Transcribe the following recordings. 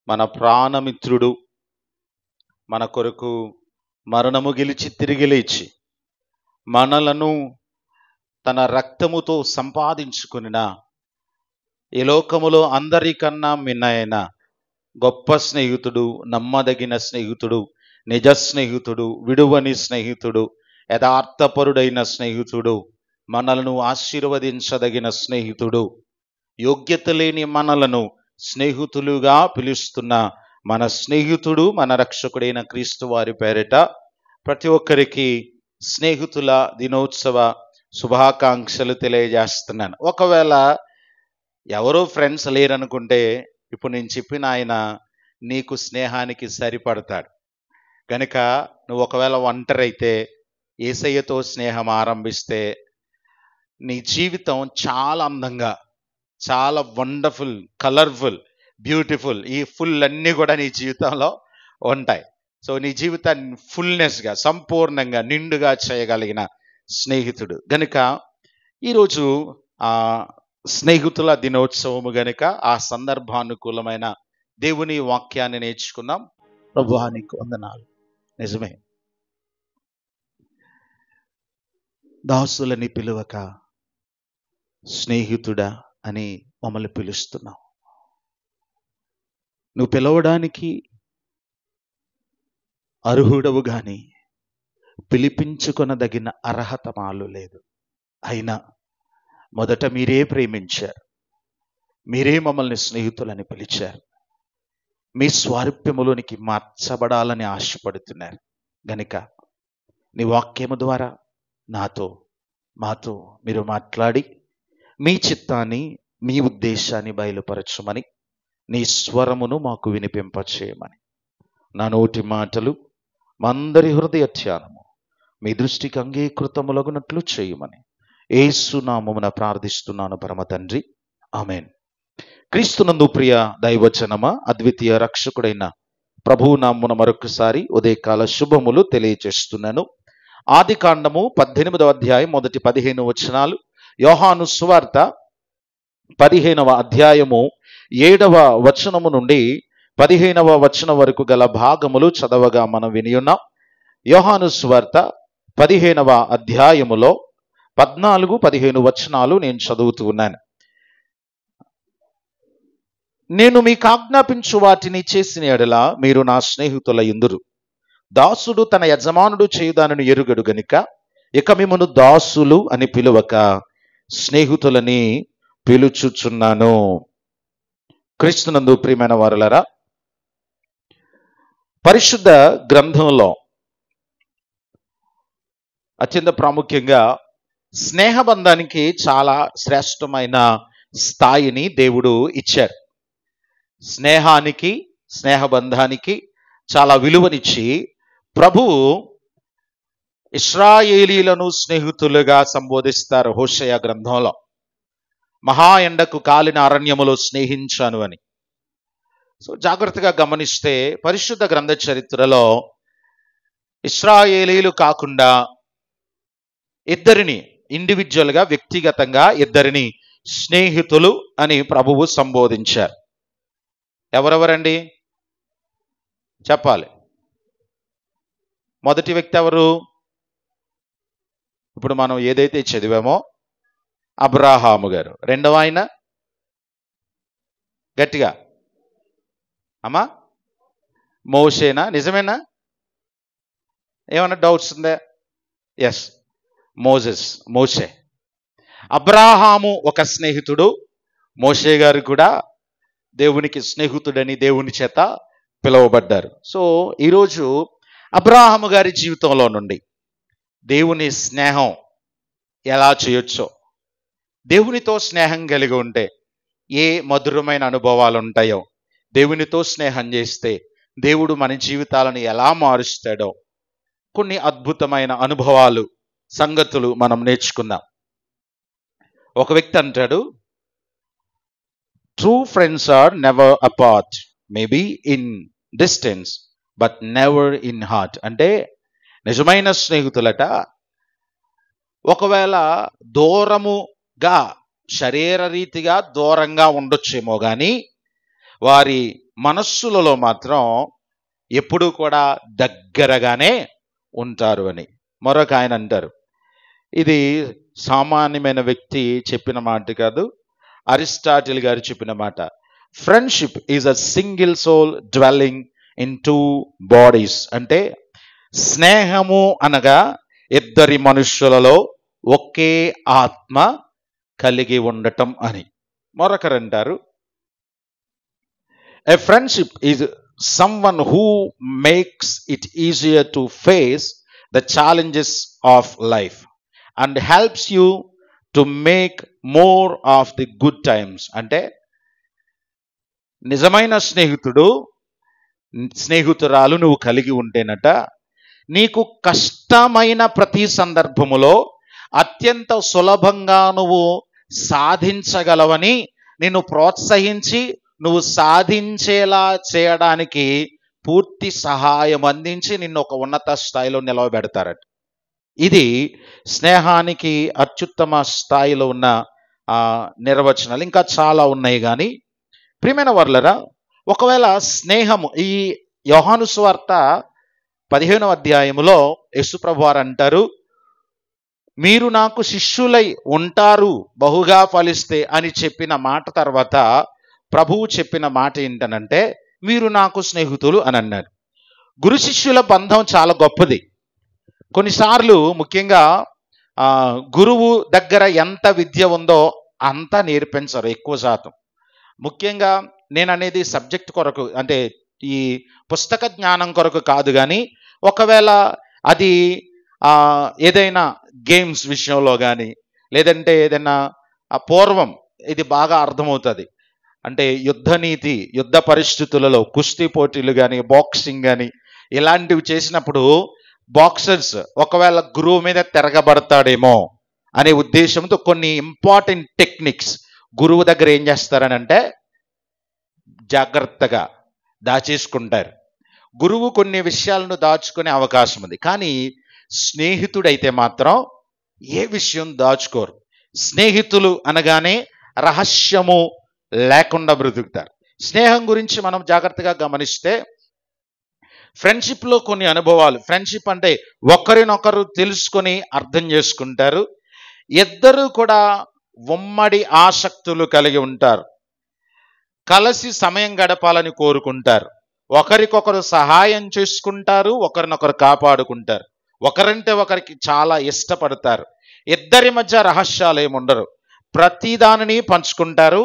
మన ప్రాణమిత్రుడు, మన కొరకు మరణము గెలిచి తిరిగి లేచి మనలను తన రక్తముతో సంపాదించుకునిన ఈ లోకములో అందరికన్నా మిన్నైన గొప్ప స్నేహితుడు, నమ్మదగిన స్నేహితుడు, నిజ స్నేహితుడు, విడువని స్నేహితుడు, యథార్థపరుడైన స్నేహితుడు, మనలను ఆశీర్వదించదగిన స్నేహితుడు, యోగ్యత లేని మనలను స్నేహితులుగా పిలుస్తున్న మన స్నేహితుడు, మన రక్షకుడైన క్రీస్తు వారి పేరిట ప్రతి ఒక్కరికి స్నేహితుల దినోత్సవ శుభాకాంక్షలు తెలియజేస్తున్నాను. ఒకవేళ ఎవరో ఫ్రెండ్స్ లేరనుకుంటే ఇప్పుడు నేను చెప్పిన ఆయన నీకు స్నేహానికి సరిపడతాడు. కనుక నువ్వు ఒకవేళ ఒంటరి అయితే యేసయ్యతో స్నేహం ఆరంభిస్తే నీ జీవితం చాలా అందంగా, చాలా వండర్ఫుల్, కలర్ఫుల్, బ్యూటిఫుల్, ఈ ఫుల్ అన్నీ కూడా నీ జీవితంలో ఉంటాయి. సో నీ జీవితాన్ని ఫుల్నెస్గా, సంపూర్ణంగా, నిండుగా చేయగలిగిన స్నేహితుడు. గనుక ఈరోజు స్నేహితుల దినోత్సవము గనుక ఆ సందర్భానుకూలమైన దేవుని వాక్యాన్ని నేర్చుకున్నాం. ప్రభువా నీకు వందనాలు. నిజమే, దాసులని పిలువక స్నేహితుడా అని మమ్మల్ని పిలుస్తున్నావు. నువ్వు పిలవడానికి అర్హుడవు గాని పిలిపించుకొనదగిన అర్హత మాలో లేదు. అయినా మొదట మీరే ప్రేమించారు, మీరే మమ్మల్ని స్నేహితులని పిలిచారు, మీ స్వారూప్యములోనికి మార్చబడాలని ఆశపడుతున్నారు. గనుక నీ వాక్యము ద్వారా మాతో మీరు మాట్లాడి మీ చిత్తాన్ని, మీ ఉద్దేశాన్ని బయలుపరచమని, నీ స్వరమును మాకు వినిపింపచేయమని, నా నోటి మాటలు మా అందరి హృదయ ధ్యానము మీ దృష్టికి అంగీకృతములగునట్లు చేయమని యేసు నామమున ప్రార్థిస్తున్నాను పరమ తండ్రి, ఆమెన్. క్రీస్తునందు ప్రియ దైవజనమా, అద్వితీయ రక్షకుడైన ప్రభువు నామమున మరొకసారి ఉదయకాల శుభములు తెలియజేస్తున్నాను. ఆది కాండము 18వ అధ్యాయం మొదటి 15 వచనాలు, యోహాను సువార్త 15వ అధ్యాయము 7వ వచనము నుండి 15వ వచనం వరకు గల భాగములు చదవగా మనం వినియున్నాం. యోహాను సువార్త 15వ అధ్యాయములో 14-15 వచనాలు నేను చదువుతూ ఉన్నాను. నేను మీకు ఆజ్ఞాపించు వాటిని చేసిన ఎడల మీరు నా స్నేహితుల యుందురు. దాసుడు తన యజమానుడు చేయుదానని ఎరుగడు గనుక ఇక మిమ్మును దాసులు అని పిలువక స్నేహితులని పిలుచుచున్నాను. క్రీస్తునందు ప్రియమైన వారలారా, పరిశుద్ధ గ్రంథంలో అత్యంత ప్రాముఖ్యంగా స్నేహబంధానికి చాలా శ్రేష్టమైన స్థాయిని దేవుడు ఇచ్చారు. స్నేహబంధానికి చాలా విలువనిచ్చి ప్రభువు ఇశ్రాయేలీలను స్నేహితులుగా సంబోధిస్తారు. హోషేయ గ్రంథంలో మహా ఎండకు కాలిన అరణ్యములో స్నేహించాను అని. సో జాగ్రత్తగా గమనిస్తే పరిశుద్ధ గ్రంథ చరిత్రలో ఇశ్రాయేలీలు కాకుండా ఇద్దరిని ఇండివిజువల్గా, వ్యక్తిగతంగా ఇద్దరిని స్నేహితులు అని ప్రభువు సంబోధించారు. ఎవరెవరండి చెప్పాలి? మొదటి వ్యక్తి ఎవరు? ఇప్పుడు మనం ఏదైతే చదివామో అబ్రాహాము గారు. రెండవ ఆయన గట్టిగా అమ్మా మోషేనా? నిజమేనా? ఏమన్నా డౌట్స్ ఉందా? ఎస్, మోషే. అబ్రాహాము ఒక స్నేహితుడు, మోషే గారు కూడా దేవునికి స్నేహితుడని దేవుని చేత పిలువబడ్డారు. సో ఈరోజు అబ్రాహాము గారి జీవితంలో నుండి దేవుని స్నేహం ఎలా చేయొచ్చో, దేవునితో స్నేహం కలిగి ఉంటే ఏ మధురమైన అనుభవాలు ఉంటాయో, దేవునితో స్నేహం చేస్తే దేవుడు మన జీవితాలను ఎలా మారుస్తాడో కొన్ని అద్భుతమైన అనుభవాలు, సంగతులు మనం నేర్చుకుందాం. ఒక వ్యక్తి అంటాడు, true friends are never apart, maybe in distance but never in heart. అంటే నిజమైన స్నేహితులట ఒకవేళ దూరముగా, శరీర రీతిగా దూరంగా ఉండొచ్చేమో కానీ వారి మనస్సులలో మాత్రం ఎప్పుడూ కూడా దగ్గరగానే ఉంటారు అని. మరొక ఆయన అంటారు, ఇది సామాన్యమైన వ్యక్తి చెప్పిన మాట కాదు, అరిస్టాటిల్ గారు చెప్పిన మాట. Friendship is a single soul dwelling in 2 bodies. అంటే స్నేహము అనగా ఇద్దరి మనుష్యులలో ఒకే ఆత్మ కలిగి ఉండటం అని. మరొకరు అంటారు, ఎ friendship is someone who makes it easier to face the challenges of life and helps you to make more of the good times. అంటే నిజమైన స్నేహితురాలు నువ్వు కలిగి ఉంటేనట, నీకు కష్టమైన ప్రతి సందర్భములో అత్యంత సులభంగా నువ్వు సాధించగలవని నిన్ను ప్రోత్సహించి నువ్వు సాధించేలా చేయడానికి పూర్తి సహాయం అందించి నిన్ను ఒక ఉన్నత స్థాయిలో నిలవబెడతారట. ఇది స్నేహానికి అత్యుత్తమ స్థాయిలో ఉన్న నిర్వచనాలు. ఇంకా చాలా ఉన్నాయి. కానీ ప్రియమైన వర్లరా, ఒకవేళ స్నేహము, ఈ యోహాను సువార్త 15వ అధ్యాయములో యేసుప్రభు వారు అంటారు, మీరు నాకు శిష్యులై ఉంటారు బహుగా ఫలిస్తే అని చెప్పిన మాట తర్వాత ప్రభువు చెప్పిన మాట ఏంటనంటే, మీరు నాకు స్నేహితులు అని అన్నారు. గురు శిష్యుల బంధం చాలా గొప్పది. కొన్నిసార్లు ముఖ్యంగా గురువు దగ్గర ఎంత విద్య ఉందో అంత నేర్పించరు ఎక్కువ శాతం. ముఖ్యంగా నేను అనేది సబ్జెక్ట్ కొరకు, అంటే ఈ పుస్తక జ్ఞానం కొరకు కాదు, కానీ ఒకవేళ అది ఏదైనా గేమ్స్ విషయంలో కానీ, లేదంటే ఏదైనా పూర్వం ఇది బాగా అర్థమవుతుంది. అంటే యుద్ధ పరిస్థితులలో కుస్తీ పోటీలు కానీ, బాక్సింగ్ కానీ ఇలాంటివి చేసినప్పుడు బాక్సర్స్ ఒకవేళ గురువు మీద తిరగబడతాడేమో అనే ఉద్దేశంతో కొన్ని ఇంపార్టెంట్ టెక్నిక్స్ గురువు దగ్గర ఏం చేస్తారని అంటే జాగ్రత్తగా దాచేసుకుంటారు. గురువు కొన్ని విషయాలను దాచుకునే అవకాశం ఉంది. కానీ స్నేహితుడైతే మాత్రం ఏ విషయం దాచుకోరు. స్నేహితులు అనగానే రహస్యము లేకుండా బ్రతుకుతారు. స్నేహం గురించి మనం జాగ్రత్తగా గమనిస్తే ఫ్రెండ్షిప్లో కొన్ని అనుభవాలు. ఫ్రెండ్షిప్ అంటే ఒకరినొకరు తెలుసుకొని అర్థం చేసుకుంటారు. ఇద్దరు కూడా ఉమ్మడి ఆసక్తులు కలిగి ఉంటారు. కలిసి సమయం గడపాలని కోరుకుంటారు. ఒకరికొకరు సహాయం చేసుకుంటారు, ఒకరినొకరు కాపాడుకుంటారు. ఒకరంటే ఒకరికి చాలా ఇష్టపడతారు. ఇద్దరి మధ్య రహస్యాలు ఏముండరు. ప్రతి దానిని పంచుకుంటారు,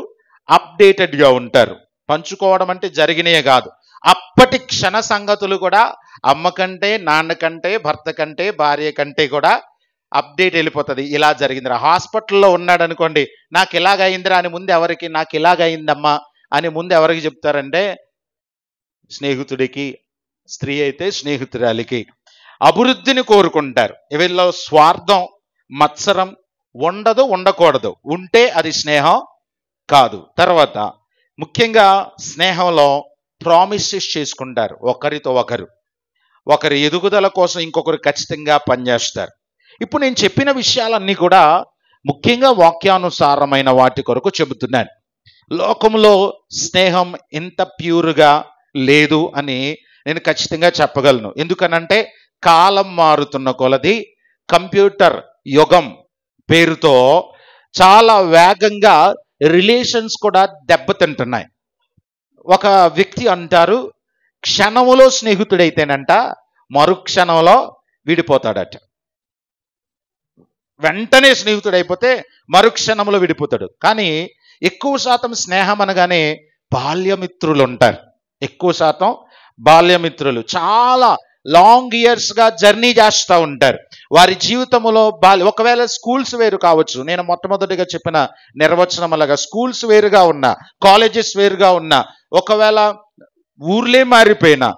అప్డేటెడ్గా ఉంటారు. పంచుకోవడం అంటే జరిగినయే కాదు, అప్పటి క్షణ సంగతులు కూడా అమ్మ కంటే, నాన్న కంటే, భర్త కంటే, భార్య కంటే కూడా అప్డేట్ వెళ్ళిపోతుంది. ఇలా జరిగిందిరా, హాస్పిటల్లో ఉన్నాడు అనుకోండి, నాకు ఇలాగైందిరా అని ముందు ఎవరికి, నాకు ఇలాగైందమ్మా అని ముందు ఎవరికి చెప్తారంటే స్నేహితుడికి, స్త్రీ అయితే స్నేహితురాలికి. అభివృద్ధిని కోరుకుంటారు. వీళ్ళలో స్వార్థం, మత్సరం ఉండదు, ఉండకూడదు. ఉంటే అది స్నేహం కాదు. తర్వాత ముఖ్యంగా స్నేహంలో ప్రామిసెస్ చేసుకుంటారు. ఒకరితో ఒకరు, ఒకరి ఎదుగుదల కోసం ఇంకొకరు ఖచ్చితంగా పనిచేస్తారు. ఇప్పుడు నేను చెప్పిన విషయాలన్నీ కూడా ముఖ్యంగా వాక్యానుసారమైన వాటి కొరకు చెబుతున్నాను. లోకంలో స్నేహం ఇంత ప్యూర్గా లేదు అని నేను ఖచ్చితంగా చెప్పగలను. ఎందుకనంటే కాలం మారుతున్న కొలది కంప్యూటర్ యుగం పేరుతో చాలా వేగంగా రిలేషన్స్ కూడా దెబ్బతింటున్నాయి. ఒక వ్యక్తి అంటారు, క్షణములో స్నేహితుడైతేనంట మరుక్షణంలో విడిపోతాడట. వెంటనే స్నేహితుడైపోతే మరుక్షణంలో విడిపోతాడు. కానీ ఎక్కువ శాతం స్నేహం అనగానే బాల్యమిత్రులు ఉంటారు. ఎక్కువ శాతం బాల్యమిత్రులు చాలా లాంగ్ ఇయర్స్గా జర్నీ చేస్తూ ఉంటారు. వారి జీవితంలో ఒకవేళ స్కూల్స్ వేరు కావచ్చు. నేను మొట్టమొదటిగా చెప్పిన నిర్వచనములుగా స్కూల్స్ వేరుగా ఉన్నా, కాలేజెస్ వేరుగా ఉన్నా, ఒకవేళ ఊర్లే మారిపోయినా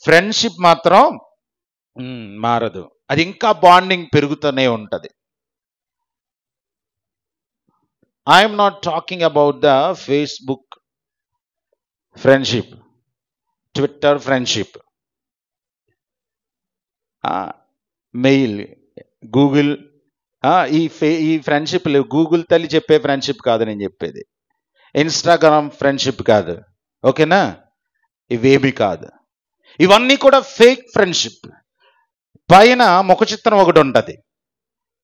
ఫ్రెండ్షిప్ మాత్రం మారదు. అది ఇంకా బాండింగ్ పెరుగుతూనే ఉంటుంది. I'm not talking about the Facebook friendship, Twitter friendship, mail, Google, ఈ ఫ్రెండ్షిప్ లేవు. గూగుల్ తల్లి చెప్పే ఫ్రెండ్షిప్ కాదు నేను చెప్పేది. ఇన్స్టాగ్రామ్ ఫ్రెండ్షిప్ కాదు. ఓకేనా? ఇవేమి కాదు. ఇవన్నీ కూడా ఫేక్ ఫ్రెండ్షిప్. పైన ముఖ చిత్రం ఒకటి ఉంటుంది,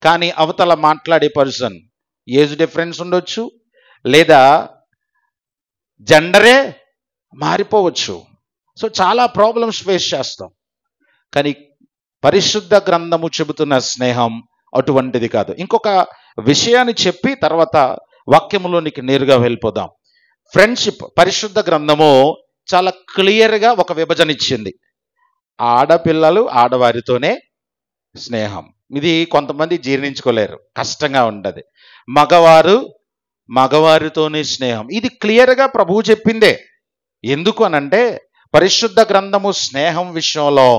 కానీ అవతల మాట్లాడే పర్సన్ ఏజ్ డిఫరెన్స్ ఉండొచ్చు, లేదా జెండరే మారిపోవచ్చు. సో చాలా ప్రాబ్లమ్స్ ఫేస్ చేస్తాం. కానీ పరిశుద్ధ గ్రంథము చెబుతున్న స్నేహం అటువంటిది కాదు. ఇంకొక విషయాన్ని చెప్పి తర్వాత వాక్యములోనికి నేరుగా వెళ్ళిపోదాం. ఫ్రెండ్షిప్ పరిశుద్ధ గ్రంథము చాలా క్లియర్గా ఒక విభజన ఇచ్చింది. ఆడపిల్లలు ఆడవారితోనే స్నేహం. ఇది కొంతమంది జీర్ణించుకోలేరు, కష్టంగా ఉంటుంది. మగవారు మగవారితోనే స్నేహం. ఇది క్లియర్గా ప్రభువు చెప్పిందే. ఎందుకు అనంటే పరిశుద్ధ గ్రంథము స్నేహం విషయంలో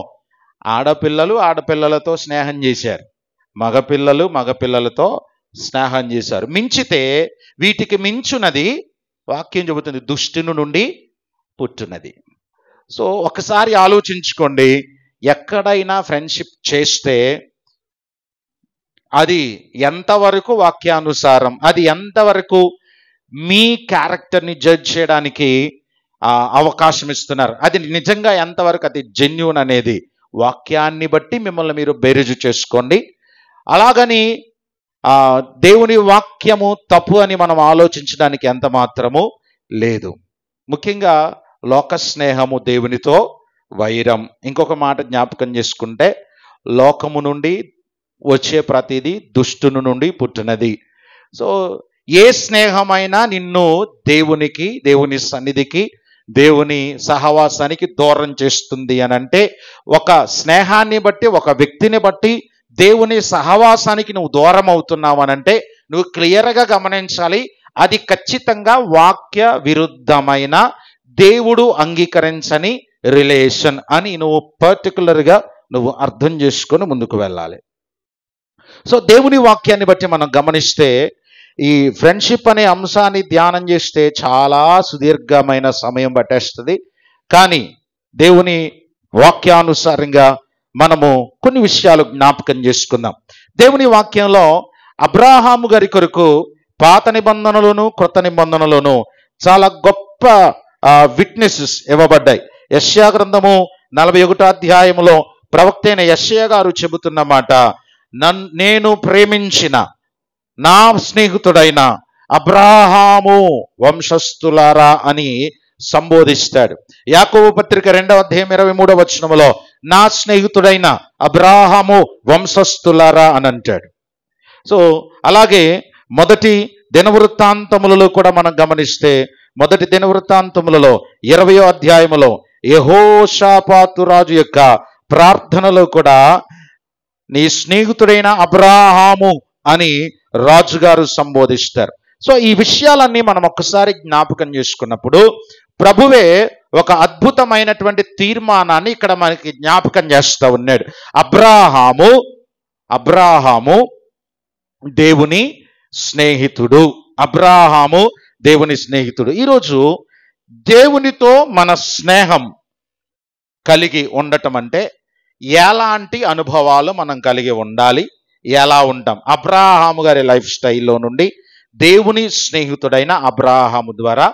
ఆడపిల్లలు ఆడపిల్లలతో స్నేహం చేశారు, మగపిల్లలు మగపిల్లలతో స్నేహం చేశారు. మించితే వీటికి మించున్నది వాక్యం చెబుతుంది, దుష్టుని నుండి పుట్టున్నది. సో ఒకసారి ఆలోచించుకోండి, ఎక్కడైనా ఫ్రెండ్షిప్ చేస్తే అది ఎంతవరకు వాక్యానుసారం, అది ఎంతవరకు మీ క్యారెక్టర్ని జడ్జ్ చేయడానికి అవకాశం ఇస్తున్నారు, అది నిజంగా ఎంతవరకు అది జెన్యూన్ అనేది వాక్యాన్ని బట్టి మిమ్మల్ని మీరు బేరీజు చేసుకోండి. అలాగని దేవుని వాక్యము తప్పు అని మనం ఆలోచించడానికి ఎంత మాత్రము లేదు. ముఖ్యంగా లోక స్నేహము దేవునితో వైరం. ఇంకొక మాట జ్ఞాపకం చేసుకుంటే, లోకము నుండి వచ్చే ప్రతిదీ దుష్టుని నుండి పుట్టినది. సో ఏ స్నేహమైనా నిన్ను దేవునికి, దేవుని సన్నిధికి, దేవుని సహవాసానికి దూరం చేస్తుంది అని అంటే, ఒక స్నేహాన్ని బట్టి, ఒక వ్యక్తిని బట్టి దేవుని సహవాసానికి నువ్వు దూరం అవుతున్నావు అనంటే నువ్వు క్లియర్గా గమనించాలి, అది ఖచ్చితంగా వాక్య విరుద్ధమైన, దేవుడు అంగీకరించని రిలేషన్ అని నువ్వు పర్టికులర్గా నువ్వు అర్థం చేసుకొని ముందుకు వెళ్ళాలి. సో దేవుని వాక్యాన్ని బట్టి మనం గమనిస్తే, ఈ ఫ్రెండ్షిప్ అనే అంశాన్ని ధ్యానం చేస్తే చాలా సుదీర్ఘమైన సమయం పట్టేస్తుంది. కానీ దేవుని వాక్యానుసారంగా మనము కొన్ని విషయాలు జ్ఞాపకం చేసుకుందాం. దేవుని వాక్యంలో అబ్రాహాము గారి కొరకు పాత నిబంధనలోను క్రొత్త నిబంధనలోను చాలా గొప్ప విట్నెసెస్ ఇవ్వబడ్డాయి. యెషయా గ్రంథము 41వ అధ్యాయములో ప్రవక్త అయిన యెషయా గారు చెబుతున్న మాట, నేను ప్రేమించిన నా స్నేహితుడైన అబ్రాహాము వంశస్థులారా అని సంబోధిస్తాడు. యాకోబు పత్రిక 2వ అధ్యాయం 23వ వచనములో నా స్నేహితుడైన అబ్రాహాము వంశస్థులారా అని అంటాడు. సో అలాగే మొదటి దినవృత్తాంతములలో కూడా మనం గమనిస్తే, మొదటి దినవృత్తాంతములలో 20వ అధ్యాయములో యెహోషాపాతు రాజు యొక్క ప్రార్థనలో కూడా నీ స్నేహితుడైన అబ్రాహాము అని రాజుగారు సంబోధిస్తారు. సో ఈ విషయాలన్నీ మనం ఒక్కసారి జ్ఞాపకం చేసుకున్నప్పుడు ప్రభువే ఒక అద్భుతమైనటువంటి తీర్మానాన్ని ఇక్కడ మనకి జ్ఞాపకం చేస్తూ ఉన్నాడు. అబ్రాహాము దేవుని స్నేహితుడు. అబ్రాహాము దేవుని స్నేహితుడు. ఈరోజు దేవునితో మన స్నేహం కలిగి ఉండటం అంటే ఎలాంటి అనుభవాలు మనం కలిగి ఉండాలి, ఎలా ఉంటాం? అబ్రాహాము గారి లైఫ్ స్టైల్లో నుండి దేవుని స్నేహితుడైన అబ్రాహాము ద్వారా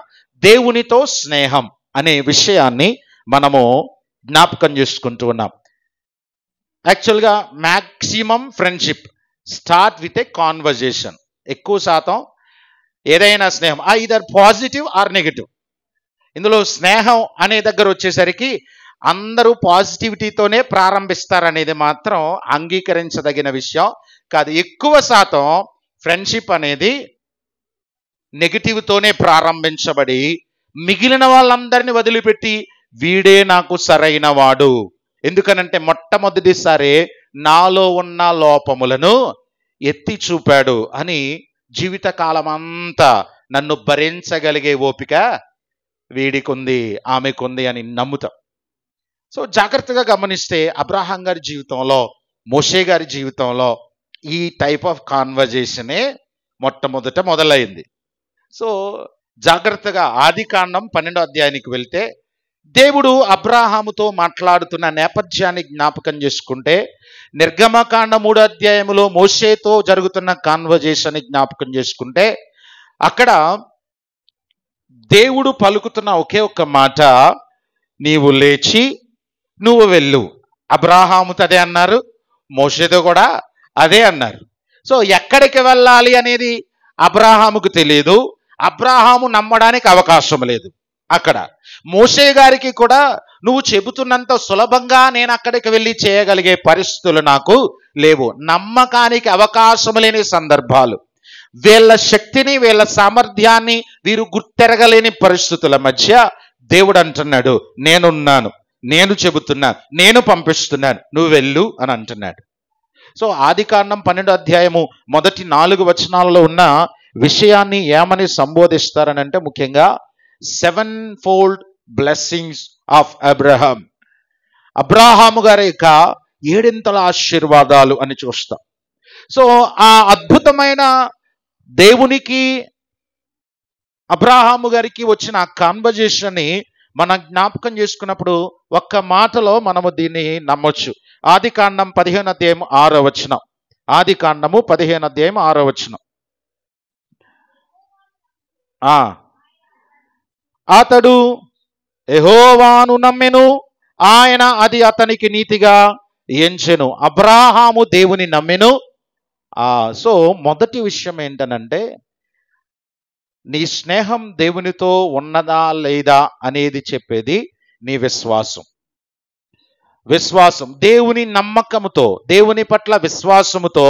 దేవునితో స్నేహం అనే విషయాన్ని మనము జ్ఞాపకం చేసుకుంటూ ఉన్నాం. యాక్చువల్గా maximum friendship start with a conversation. ఎక్కువ శాతం ఏదైనా స్నేహం ఐదర్ పాజిటివ్ ఆర్ నెగిటివ్. ఇందులో స్నేహం అనే దగ్గర వచ్చేసరికి అందరూ పాజిటివిటీతోనే ప్రారంభిస్తారనేది మాత్రం అంగీకరించదగిన విషయం కాదు. ఎక్కువ శాతం ఫ్రెండ్షిప్ అనేది నెగిటివ్తోనే ప్రారంభించబడి మిగిలిన వాళ్ళందరినీ వదిలిపెట్టి వీడే నాకు సరైన వాడు, ఎందుకనంటే మొట్టమొదటిసారి నాలో ఉన్న లోపములను ఎత్తి చూపాడు అని జీవితకాలం అంతా నన్ను భరించగలిగే ఓపిక వీడికుంది, ఆమెకుంది అని నమ్ముతాం. సో జాగ్రత్తగా గమనిస్తే అబ్రహాం గారి జీవితంలో, మోషే గారి జీవితంలో ఈ టైప్ ఆఫ్ కాన్వర్జేషనే మొట్టమొదట మొదలైంది. సో జాగ్రత్తగా ఆదికాండం 12వ అధ్యాయానికి వెళ్తే దేవుడు అబ్రాహాముతో మాట్లాడుతున్న నేపథ్యాన్ని జ్ఞాపకం చేసుకుంటే, నిర్గమకాండ 3వ అధ్యాయములో మోషేతో జరుగుతున్న కాన్వర్జేషన్ జ్ఞాపకం చేసుకుంటే, అక్కడ దేవుడు పలుకుతున్న ఒకే ఒక్క మాట, నీవు లేచి నువ్వు వెళ్ళు. అబ్రాహాముతో అదే అన్నారు, మోషేతో కూడా అదే అన్నారు. సో ఎక్కడికి వెళ్ళాలి అనేది అబ్రాహాముకు తెలియదు, అబ్రాహాము నమ్మడానికి అవకాశం లేదు. అక్కడ మోషే గారికి కూడా నువ్వు చెబుతున్నంత సులభంగా నేను అక్కడికి వెళ్ళి చేయగలిగే పరిస్థితులు నాకు లేవు. నమ్మకానికి అవకాశం లేని సందర్భాలు, వీళ్ళ శక్తిని వీళ్ళ సామర్థ్యాన్ని వీరు గుర్తెరగలేని పరిస్థితుల మధ్య దేవుడు అంటున్నాడు, నేనున్నాను, నేను చెబుతున్నాను, నేను పంపిస్తున్నాను, నువ్వు వెళ్ళు అని అంటున్నాడు. సో ఆదికాండం 12వ అధ్యాయము మొదటి 4 వచనాలలో ఉన్న విషయాన్ని ఏమని సంబోధిస్తారని అంటే, ముఖ్యంగా 7-fold బ్లెస్సింగ్స్ ఆఫ్ అబ్రహాం, అబ్రాహాము గారి యొక్క 7 ఆశీర్వాదాలు అని చూస్తాం. సో ఆ అద్భుతమైన దేవునికి అబ్రాహాము గారికి వచ్చిన ఆ కాన్వర్జేషన్ని మనం జ్ఞాపకం చేసుకున్నప్పుడు ఒక్క మాటలో మనము దీన్ని నమ్మొచ్చు. ఆదికాండం 15వ అధ్యాయం 6వ వచనం. ఆదికాండము 15వ అధ్యాయం 6వ వచనం. అతడు యెహోవాను నమ్మెను, ఆయన అది అతనికి నీతిగా ఎంచెను. అబ్రాహాము దేవుని నమ్మెను. సో మొదటి విషయం ఏంటనంటే, నీ స్నేహం దేవునితో ఉన్నదా లేదా అనేది చెప్పేది నీ విశ్వాసం. విశ్వాసం, దేవుని నమ్మకముతో, దేవుని పట్ల విశ్వాసముతో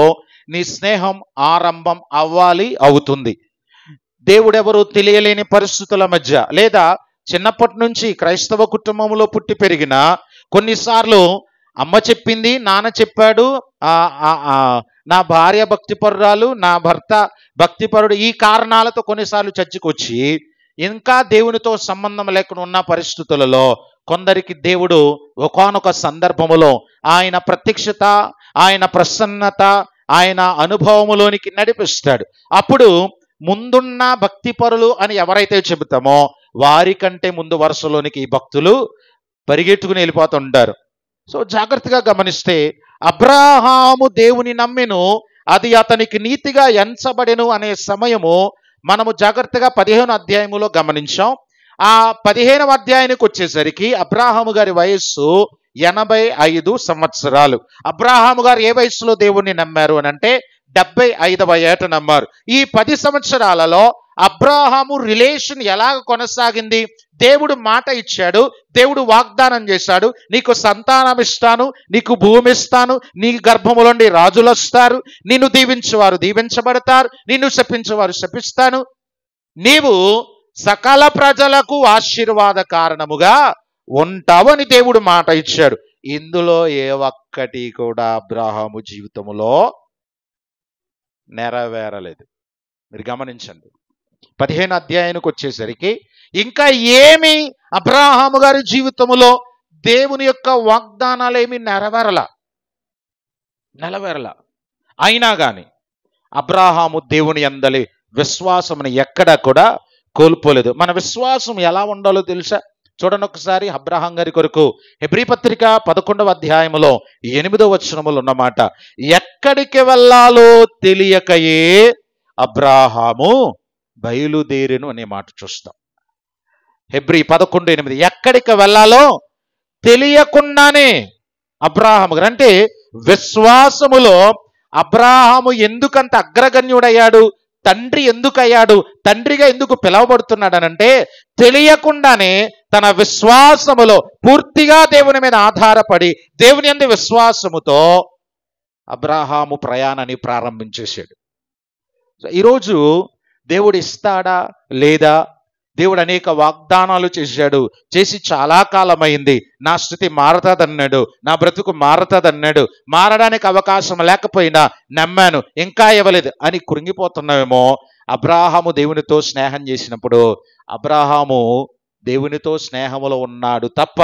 నీ స్నేహం ఆరంభం అవ్వాలి, అవుతుంది. దేవుడెవరు తెలియలేని పరిస్థితుల మధ్య, లేదా చిన్నప్పటి నుంచి క్రైస్తవ కుటుంబంలో పుట్టి పెరిగిన, కొన్నిసార్లు అమ్మ చెప్పింది, నాన్న చెప్పాడు, నా భార్య భక్తిపరురాలు, నా భర్త భక్తిపరుడు, ఈ కారణాలతో కొన్నిసార్లు చర్చికొచ్చి ఇంకా దేవునితో సంబంధం లేకుండా ఉన్న పరిస్థితులలో కొందరికి దేవుడు ఒకానొక సందర్భములో ఆయన ప్రత్యక్షత, ఆయన ప్రసన్నత, ఆయన అనుభవములోనికి నడిపిస్తాడు. అప్పుడు ముందున్న భక్తిపరులు అని ఎవరైతే చెబుతామో వారికంటే ముందు వరుసలోనికి ఈ భక్తులు పరిగెట్టుకుని వెళ్ళిపోతుంటారు. సో జాగ్రత్తగా గమనిస్తే, అబ్రాహాము దేవుని నమ్మెను, అది అతనికి నీతిగా ఎంచబడెను అనే సమయము మనము జాగ్రత్తగా 15వ అధ్యాయములో గమనించాం. ఆ 15వ అధ్యాయానికి వచ్చేసరికి అబ్రాహాము గారి వయస్సు 85 సంవత్సరాలు. అబ్రాహాము గారు ఏ వయసులో దేవుణ్ణి నమ్మారు అని అంటే 75వ ఏట నమ్మారు. ఈ 10 సంవత్సరాలలో అబ్రాహాము రిలేషన్ ఎలాగ కొనసాగింది? దేవుడు మాట ఇచ్చాడు, దేవుడు వాగ్దానం చేశాడు, నీకు సంతానం ఇస్తాను, నీకు భూమి ఇస్తాను, నీ గర్భములోండి రాజులు వస్తారు, నిన్ను దీవించేవారు దీవించబడతారు, నిన్ను శపించేవారు శపిస్తాను, నీవు సకల ప్రజలకు ఆశీర్వాద కారణముగా ఉంటావు అని దేవుడు మాట ఇచ్చాడు. ఇందులో ఏ ఒక్కటి కూడా అబ్రాహాము జీవితంలో నెరవేరలేదు. మీరు గమనించండి, 15వ అధ్యాయానికి వచ్చేసరికి ఇంకా ఏమి అబ్రాహాము గారి జీవితంలో దేవుని యొక్క వాగ్దానాలు ఏమి నెరవేరల. అయినా కానీ అబ్రాహాము దేవుని యందలి విశ్వాసమును ఎక్కడా కూడా కోల్పోలేదు. మన విశ్వాసం ఎలా ఉండాలో తెలుసా? చూడండి ఒకసారి అబ్రాహాం గారి కొరకు హెబ్రీ పత్రిక 11వ అధ్యాయములో 8వ వచనములో ఉన్నమాట. ఎక్కడికి వెళ్ళాలో తెలియకయే అబ్రాహాము బయలుదేరెను అనే మాట చూస్తాం. హెబ్రీ 11:8. ఎక్కడికి వెళ్ళాలో తెలియకుండానే అబ్రాహాము గారు, అంటే విశ్వాసములో అబ్రాహాము ఎందుకంత అగ్రగణ్యుడయ్యాడు, తండ్రి ఎందుకయ్యాడు, తండ్రిగా ఎందుకు పిలువబడుతున్నాడనంటే తెలియకుండానే తన విశ్వాసములో పూర్తిగా దేవుని మీద ఆధారపడి దేవుని యందు విశ్వాసముతో అబ్రాహాము ప్రయాణాన్ని ప్రారంభించేశాడు. ఈరోజు దేవుడు ఇస్తాడా లేదా? దేవుడు అనేక వాగ్దానాలు చేశాడు, చేసి చాలా కాలమైంది. నా స్థితి మారతాదన్నాడు, నా బ్రతుకు మారతాదన్నాడు, మారడానికి అవకాశం లేకపోయినా నమ్మాను, ఇంకా ఇవ్వలేదు అని కృంగిపోతున్నామేమో. అబ్రాహాము దేవునితో స్నేహం చేసినప్పుడు అబ్రాహాము దేవునితో స్నేహములో ఉన్నాడు తప్ప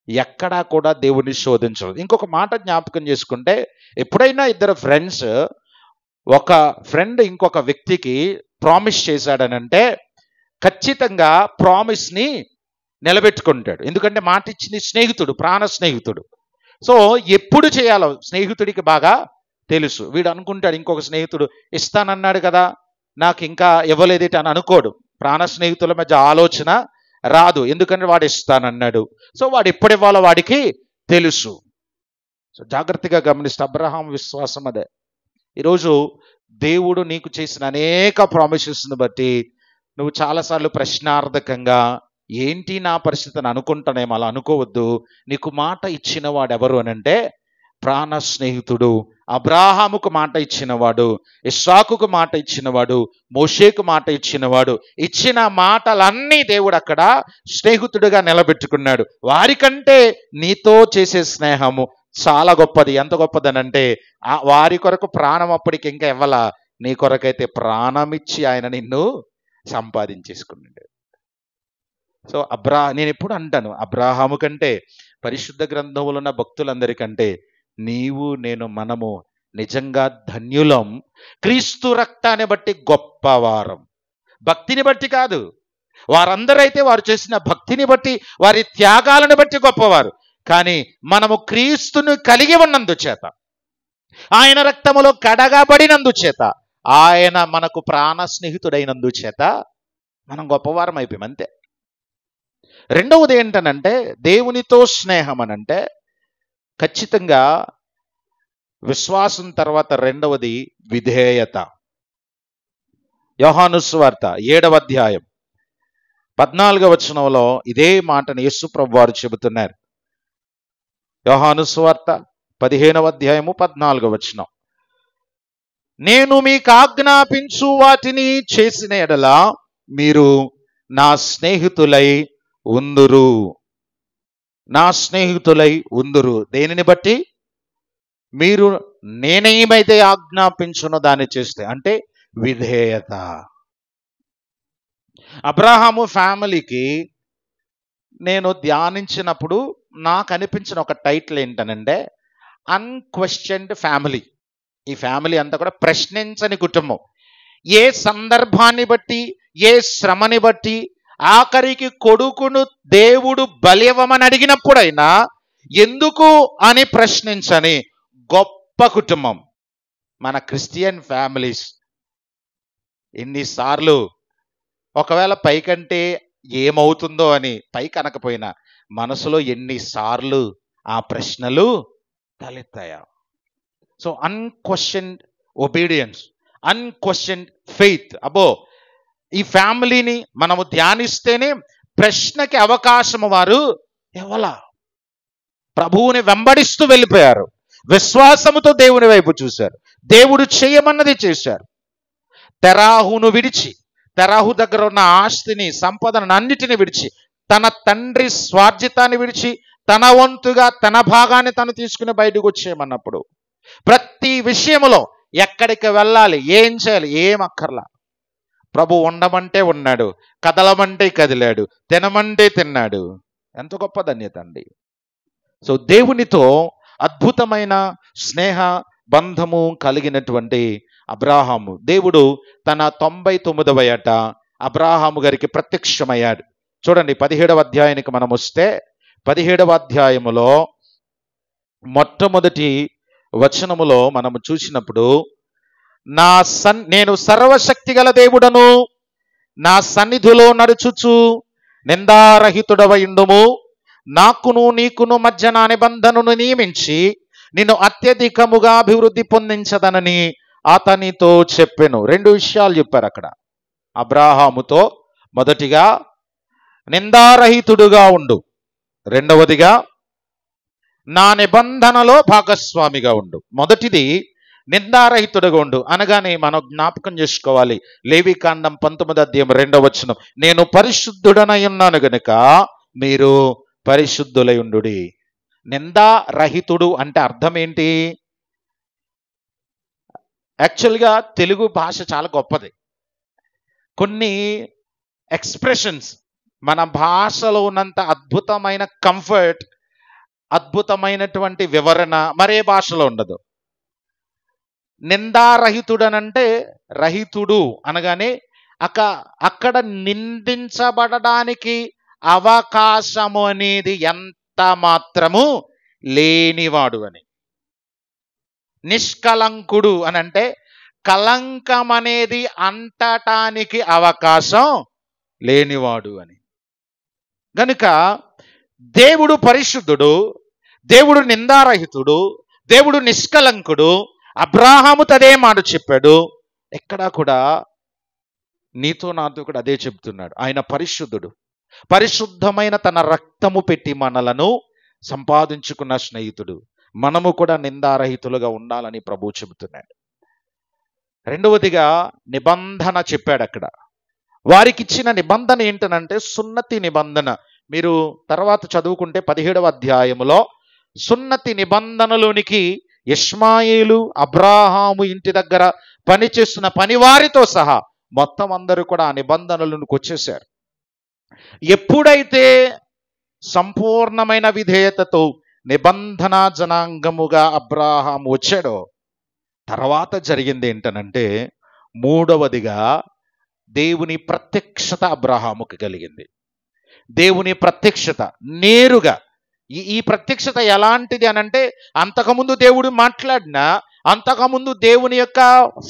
ఎక్కడా కూడా దేవుని శోధించలేదు. ఇంకొక మాట జ్ఞాపకం చేసుకుంటే, ఎప్పుడైనా ఇద్దరు ఫ్రెండ్స్, ఒక ఫ్రెండ్ ఇంకొక వ్యక్తికి ప్రామిస్ చేశాడనంటే ఖచ్చితంగా ప్రామిస్ని నిలబెట్టుకుంటాడు. ఎందుకంటే మాట ఇచ్చింది స్నేహితుడు, ప్రాణ స్నేహితుడు. సో ఎప్పుడు చేయాలో స్నేహితుడికి బాగా తెలుసు. వీడు అనుకుంటాడు, ఇంకొక స్నేహితుడు ఇస్తానన్నాడు కదా, నాకు ఇంకా ఇవ్వలేదేటి అని అనుకోడు. ప్రాణ స్నేహితుల మధ్య ఆలోచన రాదు, ఎందుకంటే వాడు ఇస్తానన్నాడు. సో వాడు ఎప్పుడు ఇవ్వాలో వాడికి తెలుసు. సో జాగ్రత్తగా గమనిస్తే అబ్రహాం విశ్వాసం అదే. ఈరోజు దేవుడు నీకు చేసిన అనేక ప్రామిసెస్ని బట్టి నువ్వు చాలాసార్లు ప్రశ్నార్థకంగా ఏంటి నా పరిస్థితి అని అనుకుంటానేమో. అలా అనుకోవద్దు. నీకు మాట ఇచ్చిన వాడు ఎవరు అని అంటే ప్రాణ స్నేహితుడు. అబ్రాహాముకు మాట ఇచ్చినవాడు, ఇస్సాకుకు మాట ఇచ్చినవాడు, మోషేకు మాట ఇచ్చినవాడు. ఇచ్చిన మాటలన్నీ దేవుడు అక్కడ స్నేహితుడిగా నిలబెట్టుకున్నాడు. వారికంటే నీతో చేసే స్నేహము చాలా గొప్పది. ఎంత గొప్పదనంటే వారి కొరకు ప్రాణం అప్పటికి ఇంకా ఇవ్వాల, నీ కొరకైతే ప్రాణమిచ్చి ఆయన నిన్ను సంపాదించేసుకున్నాడు. సో నేను ఎప్పుడు అంటాను, అబ్రాహాము కంటే పరిశుద్ధ గ్రంథంలో ఉన్న భక్తులందరికంటే నీవు నేను మనము నిజంగా ధన్యులం. క్రీస్తు రక్తాన్ని బట్టి గొప్పవారం. భక్తిని బట్టి కాదు. వారందరైతే వారు చేసిన భక్తిని బట్టి, వారి త్యాగాలను బట్టి గొప్పవారు. కానీ మనము క్రీస్తును కలిగి ఉన్నందుచేత, ఆయన రక్తములో కడగబడినందుచేత, ఆయన మనకు ప్రాణ స్నేహితుడైనందుచేత మనం గొప్పవారం అయిపోయాం, అంతే. రెండవది ఏంటనంటే దేవునితో స్నేహం అనంటే ఖచ్చితంగా విశ్వాసం తర్వాత రెండవది విధేయత. యోహాను సువార్త 7వ అధ్యాయం 14వ వచనంలో ఇదే మాటను యేసు ప్రభువు వారు చెబుతున్నారు. యోహాను సువార్త 15వ అధ్యాయము 14వ వచనం, నేను మీకు ఆజ్ఞాపించు వాటిని చేసిన ఎడల మీరు నా స్నేహితులై ఉందురు. నా స్నేహితులై ఉందురు. దేనిని బట్టి? మీరు నేనేమైతే ఆజ్ఞాపించునో దాన్ని చేస్తే, అంటే విధేయత. అబ్రహాము ఫ్యామిలీకి నేను ధ్యానించినప్పుడు నాకు అనిపించిన ఒక టైటిల్ ఏంటనంటే అన్క్వశ్చన్డ్ ఫ్యామిలీ. ఈ ఫ్యామిలీ అంతా కూడా ప్రశ్నించని కుటుంబం. ఏ సందర్భాన్ని బట్టి, ఏ శ్రమని బట్టి, ఆఖరికి కొడుకును దేవుడు బలివ్వమని అడిగినప్పుడైనా ఎందుకు అని ప్రశ్నించని గొప్ప కుటుంబం మన క్రిస్టియన్ ఫ్యామిలీస్. ఎన్నిసార్లు ఒకవేళ పైకంటే ఏమవుతుందో అని పైకి అనకపోయినా మనసులో ఎన్నిసార్లు ఆ ప్రశ్నలు తలెత్తాయా? So unquestioned obedience, unquestioned faith. అబ్బో, ఈ ఫ్యామిలీని మనము ధ్యానిస్తేనే ప్రశ్నకి అవకాశం వారు ఇవ్వలా. ప్రభువుని వెంబడిస్తూ వెళ్ళిపోయారు. విశ్వాసముతో దేవుని వైపు చూశారు. దేవుడు చేయమన్నది చేశారు. తెరాహును విడిచి, తెరాహు దగ్గర ఉన్న ఆస్తిని, సంపదను అన్నిటిని విడిచి, తన తండ్రి స్వార్జితాన్ని విడిచి, తన వంతుగా తన భాగాన్ని తను తీసుకుని బయటకు వచ్చేయమన్నప్పుడు ప్రతి విషయంలో ఎక్కడికి వెళ్ళాలి, ఏం చేయాలి, ఏం అక్కర్లా. ప్రభు ఉండమంటే ఉన్నాడు, కదలమంటే కదిలాడు, తినమంటే తిన్నాడు. ఎంత గొప్ప ధన్యత అండి. సో దేవునితో అద్భుతమైన స్నేహ బంధము కలిగినటువంటి అబ్రాహాము, దేవుడు తన 99వ ఏట అబ్రాహాము గారికి ప్రత్యక్షమయ్యాడు. చూడండి 17వ అధ్యాయానికి మనం వస్తే 17వ అధ్యాయములో మొట్టమొదటి వచనములో మనము చూసినప్పుడు, నేను సర్వశక్తి గల దేవుడను, నా సన్నిధిలో నడుచుచు నిందారహితుడవయుండుము, నాకును నీకును మధ్య నా నిబంధనను నియమించి నిన్ను అత్యధికముగా అభివృద్ధి పొందించదనని అతనితో చెప్పెను. 2 విషయాలు చెప్పారు అక్కడ అబ్రాహాముతో. మొదటిగా నిందారహితుడుగా ఉండు, రెండవదిగా నా నిబంధనలో భాగస్వామిగా ఉండు. మొదటిది నిందారహితుడుగా ఉండు అనగానే మనం జ్ఞాపకం చేసుకోవాలి లేవికాండం 19వ అధ్యాయం 2వ వచనం, నేను పరిశుద్ధుడనై ఉన్నాను గనుక మీరు పరిశుద్ధులై ఉండుడి. నిందారహితుడు అంటే అర్థం ఏంటి? యాక్చువల్గా తెలుగు భాష చాలా గొప్పది. కొన్ని ఎక్స్ప్రెషన్స్ మన భాషలో ఉన్నంత అద్భుతమైన కంఫర్ట్, అద్భుతమైనటువంటి వివరణ మరే భాషలో ఉండదు. నిందారహితుడనంటే, రహితుడు అనగానే అక్కడ నిందించబడడానికి అవకాశము అనేది ఎంత మాత్రము లేనివాడు అని. నిష్కలంకుడు అని అంటే కలంకం అనేది అంటటానికి అవకాశం లేనివాడు అని. గనుక దేవుడు పరిశుద్ధుడు, దేవుడు నిందారహితుడు, దేవుడు నిష్కలంకుడు. అబ్రాహాము అదే మాట చెప్పాడు. ఎక్కడా కూడా నీతో నాతో కూడా అదే చెప్తున్నాడు. ఆయన పరిశుద్ధుడు. పరిశుద్ధమైన తన రక్తము పెట్టి మనలను సంపాదించుకున్న స్నేహితుడు. మనము కూడా నిందారహితులుగా ఉండాలని ప్రభువు చెబుతున్నాడు. రెండవదిగా నిబంధన చెప్పాడు అక్కడ. వారికి ఇచ్చిన నిబంధన ఏంటనంటే సున్నతి నిబంధన. మీరు తర్వాత చదువుకుంటే 17వ అధ్యాయములో సున్నతి నిబంధనలోనికి ఇష్మాయేలు, అబ్రాహాము ఇంటి దగ్గర పనిచేస్తున్న పనివారితో సహా మొత్తం అందరూ కూడా ఆ నిబంధనలకు వచ్చేసారు. ఎప్పుడైతే సంపూర్ణమైన విధేయతతో నిబంధన జనాంగముగా అబ్రాహాము వచ్చాడో తర్వాత జరిగింది ఏంటనంటే, మూడవదిగా దేవుని ప్రత్యక్షత అబ్రాహాముకి కలిగింది. దేవుని ప్రత్యక్షత నేరుగా. ఈ ప్రత్యక్షత ఎలాంటిది అనంటే, అంతకుముందు దేవుడు మాట్లాడినా, అంతకుముందు దేవుని యొక్క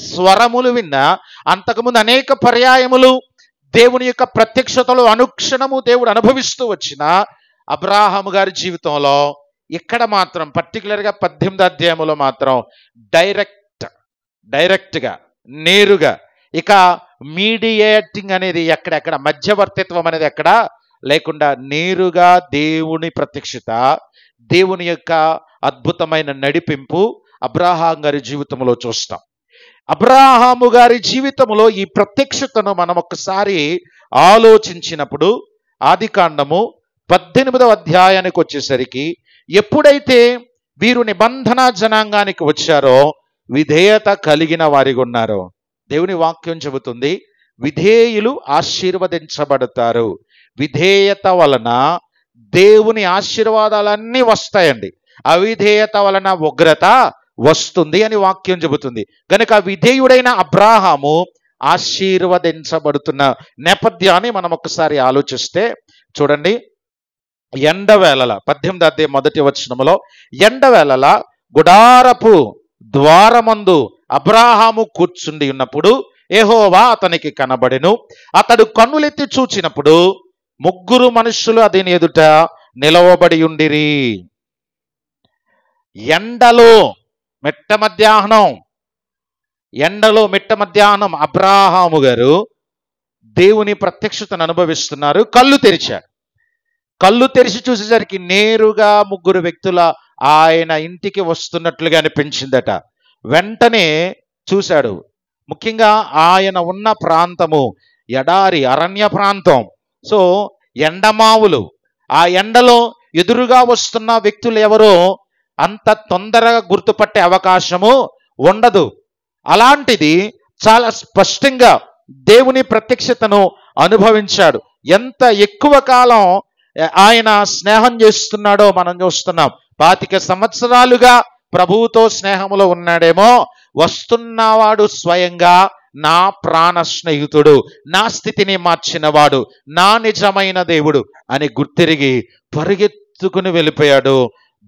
స్వరములు విన్నా, అంతకుముందు అనేక పర్యాయములు దేవుని యొక్క ప్రత్యక్షతలు అనుక్షణము దేవుడు అనుభవిస్తూ వచ్చిన అబ్రాహాము గారి జీవితంలో ఇక్కడ మాత్రం పర్టికులర్గా 18వ అధ్యాయంలో మాత్రం డైరెక్ట్గా నేరుగా, ఇక మీడియేటింగ్ అనేది ఎక్కడెక్కడ, మధ్యవర్తిత్వం అనేది ఎక్కడ లేకుండా నేరుగా దేవుని ప్రత్యక్షత, దేవుని యొక్క అద్భుతమైన నడిపింపు అబ్రాహాం గారి జీవితంలో చూస్తాం. అబ్రాహాము గారి జీవితంలో ఈ ప్రత్యక్షతను మనం ఒక్కసారి ఆలోచించినప్పుడు ఆదికాండము 18వ అధ్యాయానికి వచ్చేసరికి, ఎప్పుడైతే వీరు నిబంధన జనాంగానికి వచ్చారో విధేయత కలిగిన వారిగా ఉన్నారో దేవుని వాక్యం చెబుతుంది, విధేయులు ఆశీర్వదించబడతారు. విధేయత వలన దేవుని ఆశీర్వాదాలన్నీ వస్తాయండి. అవిధేయత వలన ఉగ్రత వస్తుంది అని వాక్యం చెబుతుంది. కనుక విధేయుడైన అబ్రాహాము ఆశీర్వదించబడుతున్న నేపథ్యాన్ని మనం ఒకసారి ఆలోచిస్తే చూడండి. ఎండవేళల 18వ అధ్యాయం 1వ వచనములో, ఎండవేళల గుడారపు ద్వారమందు అబ్రాహాము కూర్చుండి ఉన్నప్పుడు యెహోవా అతనికి కనబడెను. అతడు కన్నులెత్తి చూచినప్పుడు 3 మనుషులు అతని ఎదుట నిలవబడి ఉండిరి. ఎండలో మిట్ట మధ్యాహ్నం అబ్రాహాము గారు దేవుని ప్రత్యక్షతను అనుభవిస్తున్నారు. కళ్ళు తెరిచారు. కళ్ళు తెరిచి చూసేసరికి నేరుగా 3 వ్యక్తుల ఆయన ఇంటికి వస్తున్నట్లుగా అనిపించిందట. వెంటనే చూశాడు. ముఖ్యంగా ఆయన ఉన్న ప్రాంతము ఎడారి అరణ్య ప్రాంతం. సో ఎండమావులు. ఆ ఎండలో ఎదురుగా వస్తున్న వ్యక్తులు ఎవరో అంత తొందరగా గుర్తుపట్టే అవకాశము ఉండదు. అలాంటిది చాలా స్పష్టంగా దేవుని ప్రత్యక్షతను అనుభవించాడు. ఎంత ఎక్కువ కాలం ఆయన స్నేహం చేస్తున్నాడో మనం చూస్తున్నాం. 25 సంవత్సరాలుగా ప్రభువుతో స్నేహములో ఉన్నాడేమో. వస్తున్నవాడు స్వయంగా నా ప్రాణ స్నేహితుడు, నా స్థితిని మార్చినవాడు, నా నిజమైన దేవుడు అని గుర్తిరిగి పరిగెత్తుకుని వెళ్ళిపోయాడు.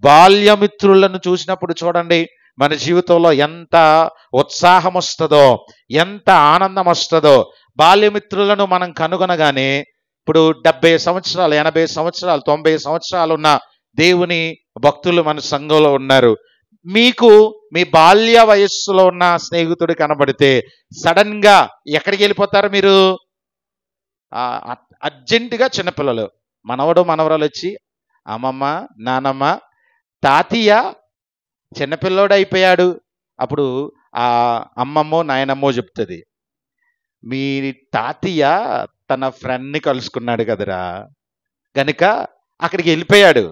బాల్యమిత్రులను చూసినప్పుడు చూడండి, మన జీవితంలో ఎంత ఉత్సాహం వస్తుందో, ఎంత ఆనందం వస్తుందో. బాల్యమిత్రులను మనం కనుగొనగానే ఇప్పుడు 70 సంవత్సరాలు, 80 సంవత్సరాలు, 90 సంవత్సరాలు ఉన్న దేవుని భక్తులు మన సంఘంలో ఉన్నారు. మీకు మీ బాల్య వయస్సులో ఉన్న స్నేహితుడు కనబడితే సడన్ గా ఎక్కడికి వెళ్ళిపోతారు మీరు? అర్జెంటుగా చిన్నపిల్లలు, మనవడు మనవరాలు వచ్చి అమ్మమ్మ, నానమ్మ, తాతయ్య చిన్నపిల్లోడు అయిపోయాడు. అప్పుడు ఆ అమ్మమ్మో నాయనమ్మో చెప్తుంది, మీ తాతయ్య తన ఫ్రెండ్ని కలుసుకున్నాడు కదరా, గనుక అక్కడికి వెళ్ళిపోయాడు.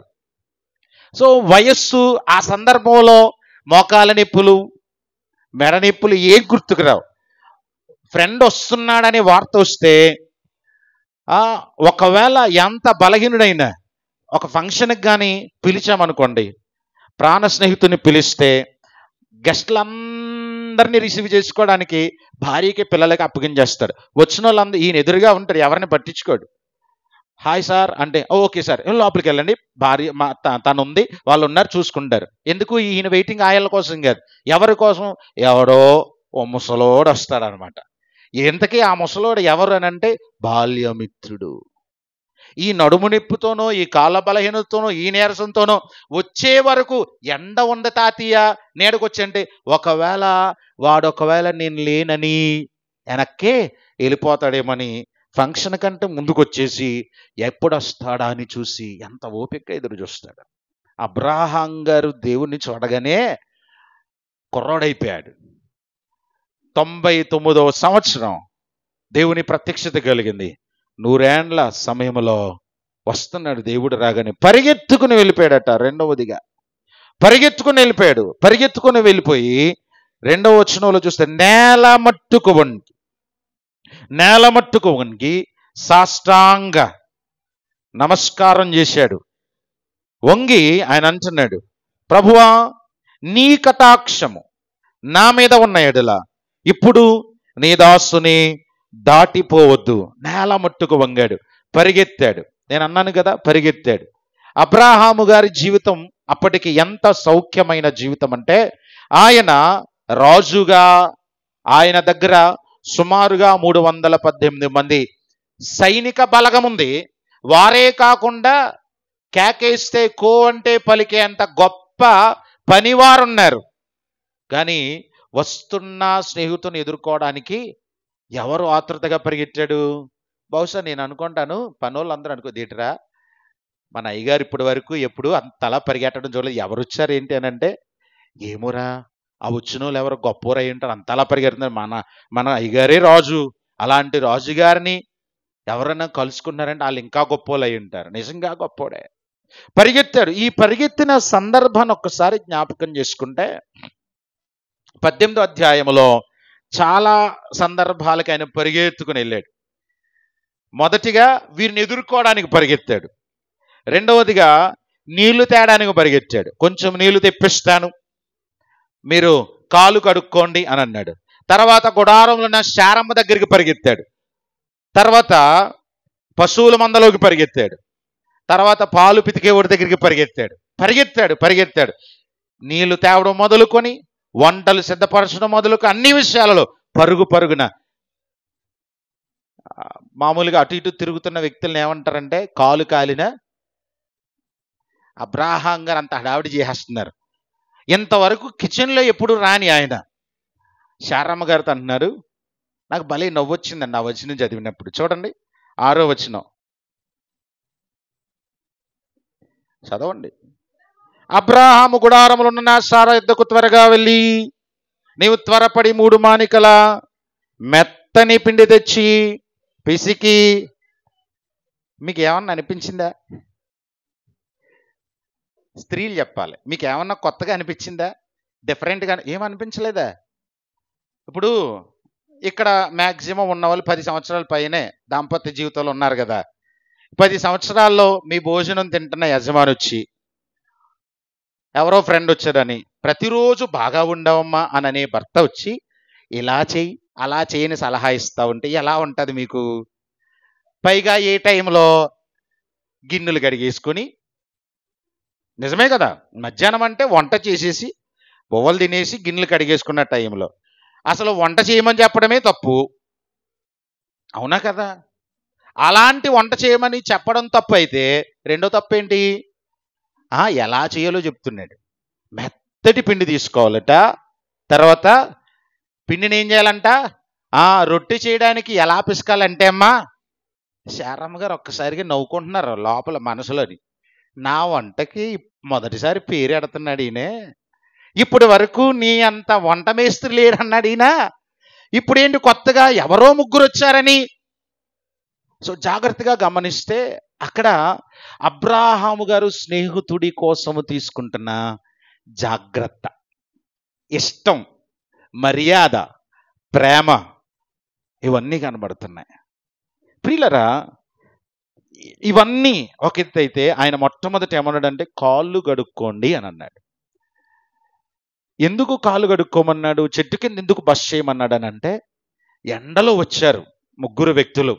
సో వయస్సు ఆ సందర్భంలో మోకాల నొప్పులు, మెడ నొప్పులు ఏం గుర్తుకురావు. ఫ్రెండ్ వస్తున్నాడనే వార్త వస్తే ఒకవేళ ఎంత బలహీనుడైనా ఒక ఫంక్షన్కి కానీ పిలిచామనుకోండి, ప్రాణ స్నేహితుని పిలిస్తే గెస్టులందరినీ రిసీవ్ చేసుకోవడానికి భార్యకి పిల్లలకి అప్పగించేస్తాడు. వచ్చిన వాళ్ళందరూ ఈయన ఎదురుగా ఉంటాడు, ఎవరిని పట్టించుకోడు. హాయ్ సార్ అంటే ఓకే సార్ లోపలికి వెళ్ళండి, భార్య తను ఉంది, వాళ్ళు ఉన్నారు, చూసుకుంటారు. ఎందుకు? ఈయన వెయిటింగ్ ఆయల కోసం కాదు, ఎవరి కోసం? ఎవడో ఓ ముసలోడు వస్తాడనమాట. ఎంతకీ ఆ ముసలోడు ఎవరు అని అంటే బాల్యమిత్రుడు. ఈ నడుము నొప్పితోనో, ఈ కాళ్ళ బలహీనతతోనో, ఈ నీరసంతోనో వచ్చే వరకు ఎండ ఉంది తాతయ్య నీడకొచ్చి అంటే, ఒకవేళ నేను లేనని వెనక్కే వెళ్ళిపోతాడేమని ఫంక్షన్ కంటే ముందుకొచ్చేసి ఎప్పుడు వస్తాడా అని చూసి ఎంత ఓపిక ఎదురు చూస్తాడు. అబ్రాహాం గారు దేవుణ్ణి చూడగానే కుర్రాడైపోయాడు. 99వ సంవత్సరం దేవుని ప్రత్యక్షత కలిగింది. 100 ఏండ్ల సమయంలో వస్తున్నాడు దేవుడు. రాగానే పరిగెత్తుకుని వెళ్ళిపోయాడట. రెండవదిగా పరిగెత్తుకుని వెళ్ళిపోయి 2వ వచనంలో చూస్తే నేల మట్టుకు వంగి సాష్టాంగ నమస్కారం చేశాడు. వంగి ఆయన అంటున్నాడు, ప్రభువా నీ కటాక్షము నా మీద ఉన్న ఎడల ఇప్పుడు నీ దాసుని దాటిపోవద్దు. నేల మట్టుకు వంగాడు, పరిగెత్తాడు. నేను అన్నాను కదా, పరిగెత్తాడు. అబ్రాహాము గారి జీవితం అప్పటికి ఎంత సౌఖ్యమైన జీవితం అంటే, ఆయన రాజుగా, ఆయన దగ్గర సుమారుగా 318 మంది సైనిక బలగం ఉంది. వారే కాకుండా కేకేస్తే కో అంటే పలికే అంత గొప్ప పనివారున్నారు. కానీ వస్తున్న స్నేహితుని ఎదుర్కోవడానికి ఎవరు ఆతృతగా పరిగెట్టాడు? బహుశా నేను అనుకుంటాను, పనోళ్ళందరూ దీటరా మన అయ్యగారు ఇప్పటి వరకు ఎప్పుడు అంతలా పరిగెట్టడం చూడలేదు, ఎవరు వచ్చారు ఏంటి అని అంటే, ఏమోరా ఆ వచ్చిన వాళ్ళు ఎవరు గొప్పవారు అయి ఉంటారు, అంతలా పరిగెడుతున్నారు. మన అయ్యగారే రాజు, అలాంటి రాజుగారిని ఎవరైనా కలుసుకున్నారంటే వాళ్ళు ఇంకా గొప్పవాళ్ళు అయి ఉంటారు. నిజంగా గొప్పోడే. పరిగెత్తాడు. ఈ పరిగెత్తిన సందర్భాన్ని ఒక్కసారి జ్ఞాపకం చేసుకుంటే 18వ అధ్యాయంలో చాలా సందర్భాలకు ఆయన పరిగెత్తుకుని వెళ్ళాడు. మొదటిగా వీరిని ఎదుర్కోవడానికి పరిగెత్తాడు. రెండవదిగా నీళ్లు తేడానికి పరిగెత్తాడు. కొంచెం నీళ్లు తెప్పిస్తాను, మీరు కాలు కడుక్కోండి అని అన్నాడు. తర్వాత గుడారంలో ఉన్న శారమ్మ దగ్గరికి పరిగెత్తాడు. తర్వాత పశువుల మందలోకి పరిగెత్తాడు. తర్వాత పాలు పితికేవాడి దగ్గరికి పరిగెత్తాడు. నీళ్లు తేవడం మొదలుకొని, వంటలు సిద్ధపరచడం మొదలుకొని, అన్ని విషయాలలో పరుగున. మామూలుగా అటు ఇటు తిరుగుతున్న వ్యక్తులను ఏమంటారంటే, కాలు కాలిన అబ్రాహాం గారు అంత హడావిడి చేసేస్తున్నారు. ఇంతవరకు కిచెన్లో ఎప్పుడు రాని ఆయన శారమ్మ గారితో అంటున్నారు, నాకు భలే నవ్వొచ్చిందండి ఆ వచనం చదివినప్పుడు. చూడండి 6వ వచనం చదవండి. అబ్రాహాము గుడారములో ఉన్న సారా యుద్ధకు త్వరగా వెళ్ళి, నీవు త్వరపడి 3 మానికల మెత్తని పిండి తెచ్చి పిసికి. మీకు ఏమన్నా అనిపించిందా? స్త్రీలు చెప్పాలి, మీకు ఏమన్నా కొత్తగా అనిపించిందా? డిఫరెంట్గా ఏమనిపించలేదా? ఇప్పుడు ఇక్కడ మ్యాక్సిమం ఉన్న వాళ్ళు 10 సంవత్సరాల పైనే దాంపత్య జీవితంలో ఉన్నారు కదా. 10 సంవత్సరాల్లో మీ భోజనం తింటున్న యజమాని వచ్చి, ఎవరో ఫ్రెండ్ వచ్చాడని, ప్రతిరోజు బాగా ఉండవమ్మా అని అనే భర్త వచ్చి ఇలా చెయ్యి అలా చేయని సలహా ఇస్తూ ఉంటే ఎలా ఉంటుంది మీకు? పైగా ఏ టైంలో గిన్నెలు కడిగేసుకొని, నిజమే కదా, మధ్యాహ్నం అంటే వంట చేసేసి బొవ్వలు తినేసి గిన్నెలు కడిగేసుకున్న టైంలో అసలు వంట చేయమని చెప్పడమే తప్పు, అవునా కదా? అలాంటి వంట చేయమని చెప్పడం తప్పు అయితే రెండో తప్పు ఏంటి? ఎలా చేయాలో చెప్తున్నాడు. మెత్తటి పిండి తీసుకోవాలట. తర్వాత పిండిని ఏం చేయాలంట? రొట్టె చేయడానికి ఎలా పిసకాలంటే అమ్మా, శారమ్మ గారు ఒక్కసారిగా నవ్వుకుంటున్నారు లోపల మనసులోని. నా వంటకి మొదటిసారి పేరు ఎడుతున్నాడు ఈయన, ఇప్పటి వరకు నీ అంత వంట మేస్త్రి లేరన్నాడు ఈయన, ఇప్పుడేంటి కొత్తగా ఎవరో ముగ్గురు వచ్చారని. సో జాగ్రత్తగా గమనిస్తే అక్కడ అబ్రాహాము గారు స్నేహితుడి కోసము తీసుకుంటున్న జాగ్రత్త, ఇష్టం, మర్యాద, ప్రేమ ఇవన్నీ కనబడుతున్నాయి. ప్రియులరా, ఇవన్నీ ఒక ఎత్తు అయితే ఆయన మొట్టమొదటి ఏమన్నాడంటే కాళ్ళు కడుక్కోండి అని అన్నాడు. ఎందుకు కాళ్ళు కడుక్కోమన్నాడు? చెట్టు కింద ఎందుకు బస్ చేయమన్నాడు అని అంటే, ఎండలో వచ్చారు 3 వ్యక్తులు.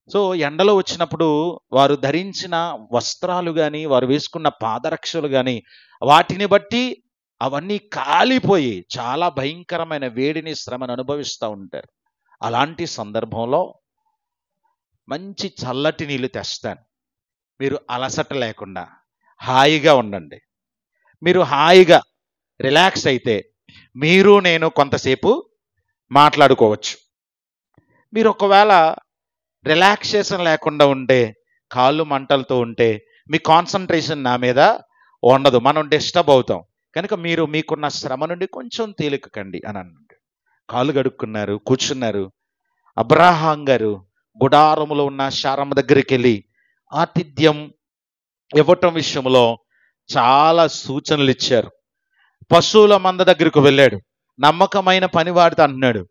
సో ఎండలో వచ్చినప్పుడు వారు ధరించిన వస్త్రాలు కానీ, వారు వేసుకున్న పాదరక్షలు కానీ, వాటిని బట్టి అవన్నీ కాలిపోయి చాలా భయంకరమైన వేడిని, శ్రమను అనుభవిస్తూ ఉంటారు. అలాంటి సందర్భంలో మంచి చల్లటి నీళ్ళు తెస్తాను. మీరు అలసట లేకుండా హాయిగా ఉండండి. మీరు హాయిగా రిలాక్స్ అయితే మీరు నేను కొంతసేపు మాట్లాడుకోవచ్చు. మీరు ఒకవేళ రిలాక్సేషన్ లేకుండా ఉంటే, కాళ్ళు మంటలతో ఉంటే, మీ కాన్సన్ట్రేషన్ నా మీద ఉండదు, మనం డిస్టర్బ్ అవుతాం. కనుక మీరు మీకున్న శ్రమ నుండి కొంచెం తేలికకండి అని అన్నాడు. కాళ్ళు కడుక్కున్నారు, కూర్చున్నారు. అబ్రాహాం గారు గుడారములో ఉన్న శారమ్మ దగ్గరికి వెళ్ళి ఆతిథ్యం ఇవ్వటం విషయంలో చాలా సూచనలు ఇచ్చారు. పశువుల మంద దగ్గరకు వెళ్ళాడు. నమ్మకమైన పనివాడితో అంటున్నాడు,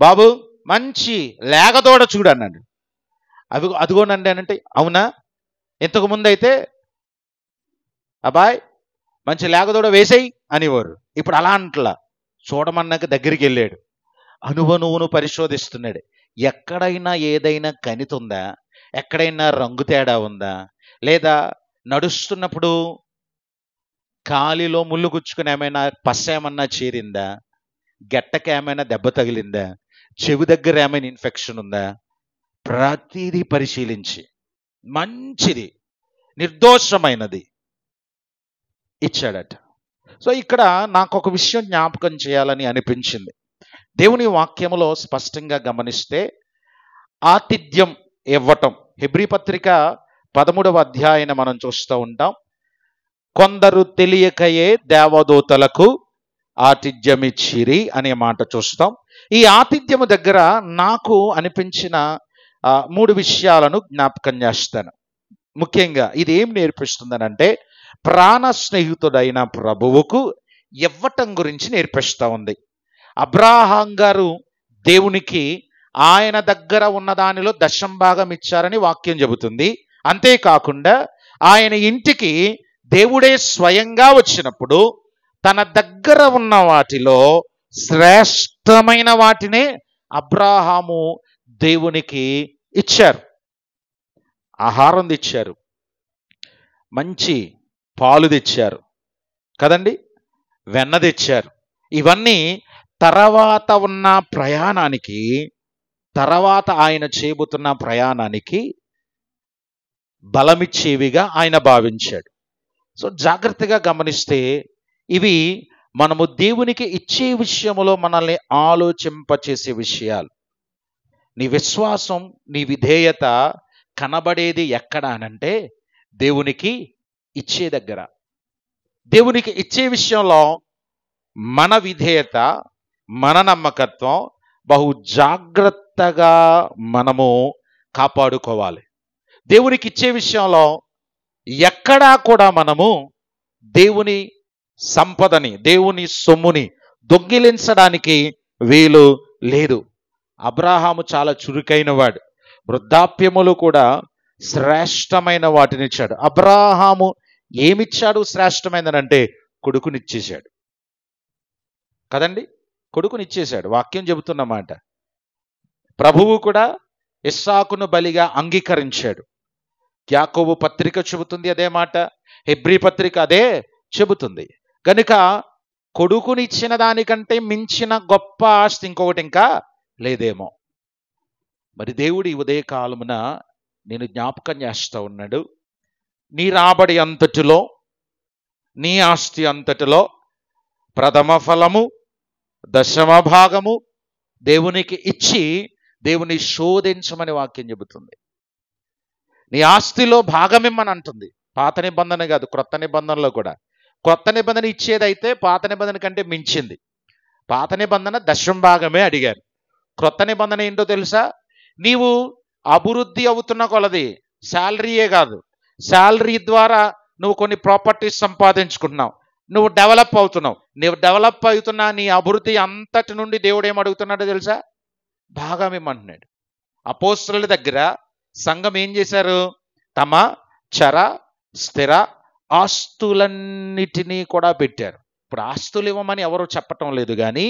బాబు మంచి లేగదోడ చూడు అన్నాడు. అదిగోనండి అని అంటే, అవునా, ఇంతకు ముందు అయితే అబ్బాయ్ మంచి లేగదోడ వేసేయి అనేవారు. ఇప్పుడు అలా అంటలా, చూడమన్నాక దగ్గరికి వెళ్ళాడు. అనువనువును పరిశోధిస్తున్నాడు. ఎక్కడైనా ఏదైనా కణితుందా, ఎక్కడైనా రంగు తేడా ఉందా, లేదా నడుస్తున్నప్పుడు కాలిలో ముళ్ళు గుచ్చుకుని ఏమైనా పస్స ఏమన్నా చేరిందా, గెట్టకి ఏమైనా దెబ్బ తగిలిందా, చెవి దగ్గర ఏమైనా ఇన్ఫెక్షన్ ఉందా, ప్రతిదీ పరిశీలించి మంచిది నిర్దోషమైనది ఇచ్చాడట. సో ఇక్కడ నాకు ఒక విషయం జ్ఞాపకం చేయాలని అనిపించింది. దేవుని వాక్యములో స్పష్టంగా గమనిస్తే ఆతిథ్యం ఇవ్వటం, హెబ్రీ పత్రిక 13వ అధ్యాయాన్ని మనం చూస్తూ ఉంటాం. కొందరు తెలియకయే దేవదూతలకు ఆతిథ్యమిచ్చిరి అనే మాట చూస్తాం. ఈ ఆతిథ్యము దగ్గర నాకు అనిపించిన 3 విషయాలను జ్ఞాపకం చేస్తాను. ముఖ్యంగా ఇది ఏం నేర్పిస్తుందనంటే, ప్రాణ స్నేహితుడైన ప్రభువుకు ఇవ్వటం గురించి నేర్పిస్తూ ఉంది. అబ్రాహాం గారు దేవునికి ఆయన దగ్గర ఉన్న దానిలో దశంభాగం ఇచ్చారని వాక్యం చెబుతుంది. అంతేకాకుండా ఆయన ఇంటికి దేవుడే స్వయంగా వచ్చినప్పుడు తన దగ్గర ఉన్న వాటిలో శ్రేష్టమైన వాటినే అబ్రాహాము దేవునికి ఇచ్చారు. ఆహారం తెచ్చారు, మంచి పాలు తెచ్చారు కదండి, వెన్న తెచ్చారు. ఇవన్నీ తర్వాత ఉన్న ప్రయాణానికి, తర్వాత ఆయన చేయబోతున్న ప్రయాణానికి బలమిచ్చేవిగా ఆయన భావించాడు. సో జాగ్రత్తగా గమనిస్తే ఇవి మనము దేవునికి ఇచ్చే విషయంలో మనల్ని ఆలోచింపచేసే విషయాలు. నీ విశ్వాసం, నీ విధేయత కనబడేది ఎక్కడ అనంటే దేవునికి ఇచ్చే దగ్గర. దేవునికి ఇచ్చే విషయంలో మన విధేయత, మన నమ్మకత్వం బహు జాగ్రత్తగా మనము కాపాడుకోవాలి. దేవునికి ఇచ్చే విషయంలో ఎక్కడా కూడా మనము దేవుని సంపదని, దేవుని సొమ్ముని దొంగిలించడానికి వీలు లేదు. అబ్రాహాము చాలా చురుకైన వాడు. వృద్ధాప్యములు కూడా శ్రేష్టమైన వాటిని ఇచ్చాడు. అబ్రాహాము ఏమిచ్చాడు శ్రేష్టమైనదంటే కొడుకునిచ్చేశాడు కదండి, కొడుకునిచ్చేశాడు. వాక్యం చెబుతున్నమాట. ప్రభువు కూడా ఇస్సాకును బలిగా అంగీకరించాడు. యాకోబు పత్రిక చెబుతుంది అదే మాట, హెబ్రీ పత్రిక అదే చెబుతుంది. కనుక కొడుకునిచ్చిన దానికంటే మించిన గొప్ప ఆస్తి ఇంకొకటి ఇంకా లేదేమో. మరి దేవుడు ఈ ఉదయకాలమున నేను జ్ఞాపకం చేస్తూ ఉన్నాడు, నీ రాబడి అంతటిలో, నీ ఆస్తి అంతటిలో ప్రథమ ఫలము, దశమ భాగము దేవునికి ఇచ్చి దేవుని శోధించమని వాక్యం చెబుతుంది. నీ ఆస్తిలో భాగమిమ్మని అంటుంది. పాత నిబంధన కాదు, క్రొత్త నిబంధనలో కూడా. కొత్త నిబంధన ఇచ్చేదైతే పాత నిబంధన కంటే మించింది. పాత నిబంధన దశమ భాగమే అడిగారు. క్రొత్త నిబంధన ఏంటో తెలుసా? నీవు అభివృద్ధి అవుతున్న కొలది, శాలరీయే కాదు, శాలరీ ద్వారా నువ్వు కొన్ని ప్రాపర్టీస్ సంపాదించుకుంటున్నావు, నువ్వు డెవలప్ అవుతున్నావు. నువ్వు డెవలప్ అవుతున్నా నీ అభివృద్ధి అంతటి నుండి దేవుడు ఏమడుగుతున్నాడో తెలుసా? భాగం ఇమ్మంటున్నాడు. అపోస్తలుల దగ్గర సంఘం ఏం చేశారు? తమ చర స్థిర ఆస్తులన్నిటినీ కూడా పెట్టారు. ఇప్పుడు ఆస్తులు ఇవ్వమని ఎవరు చెప్పటం లేదు, కానీ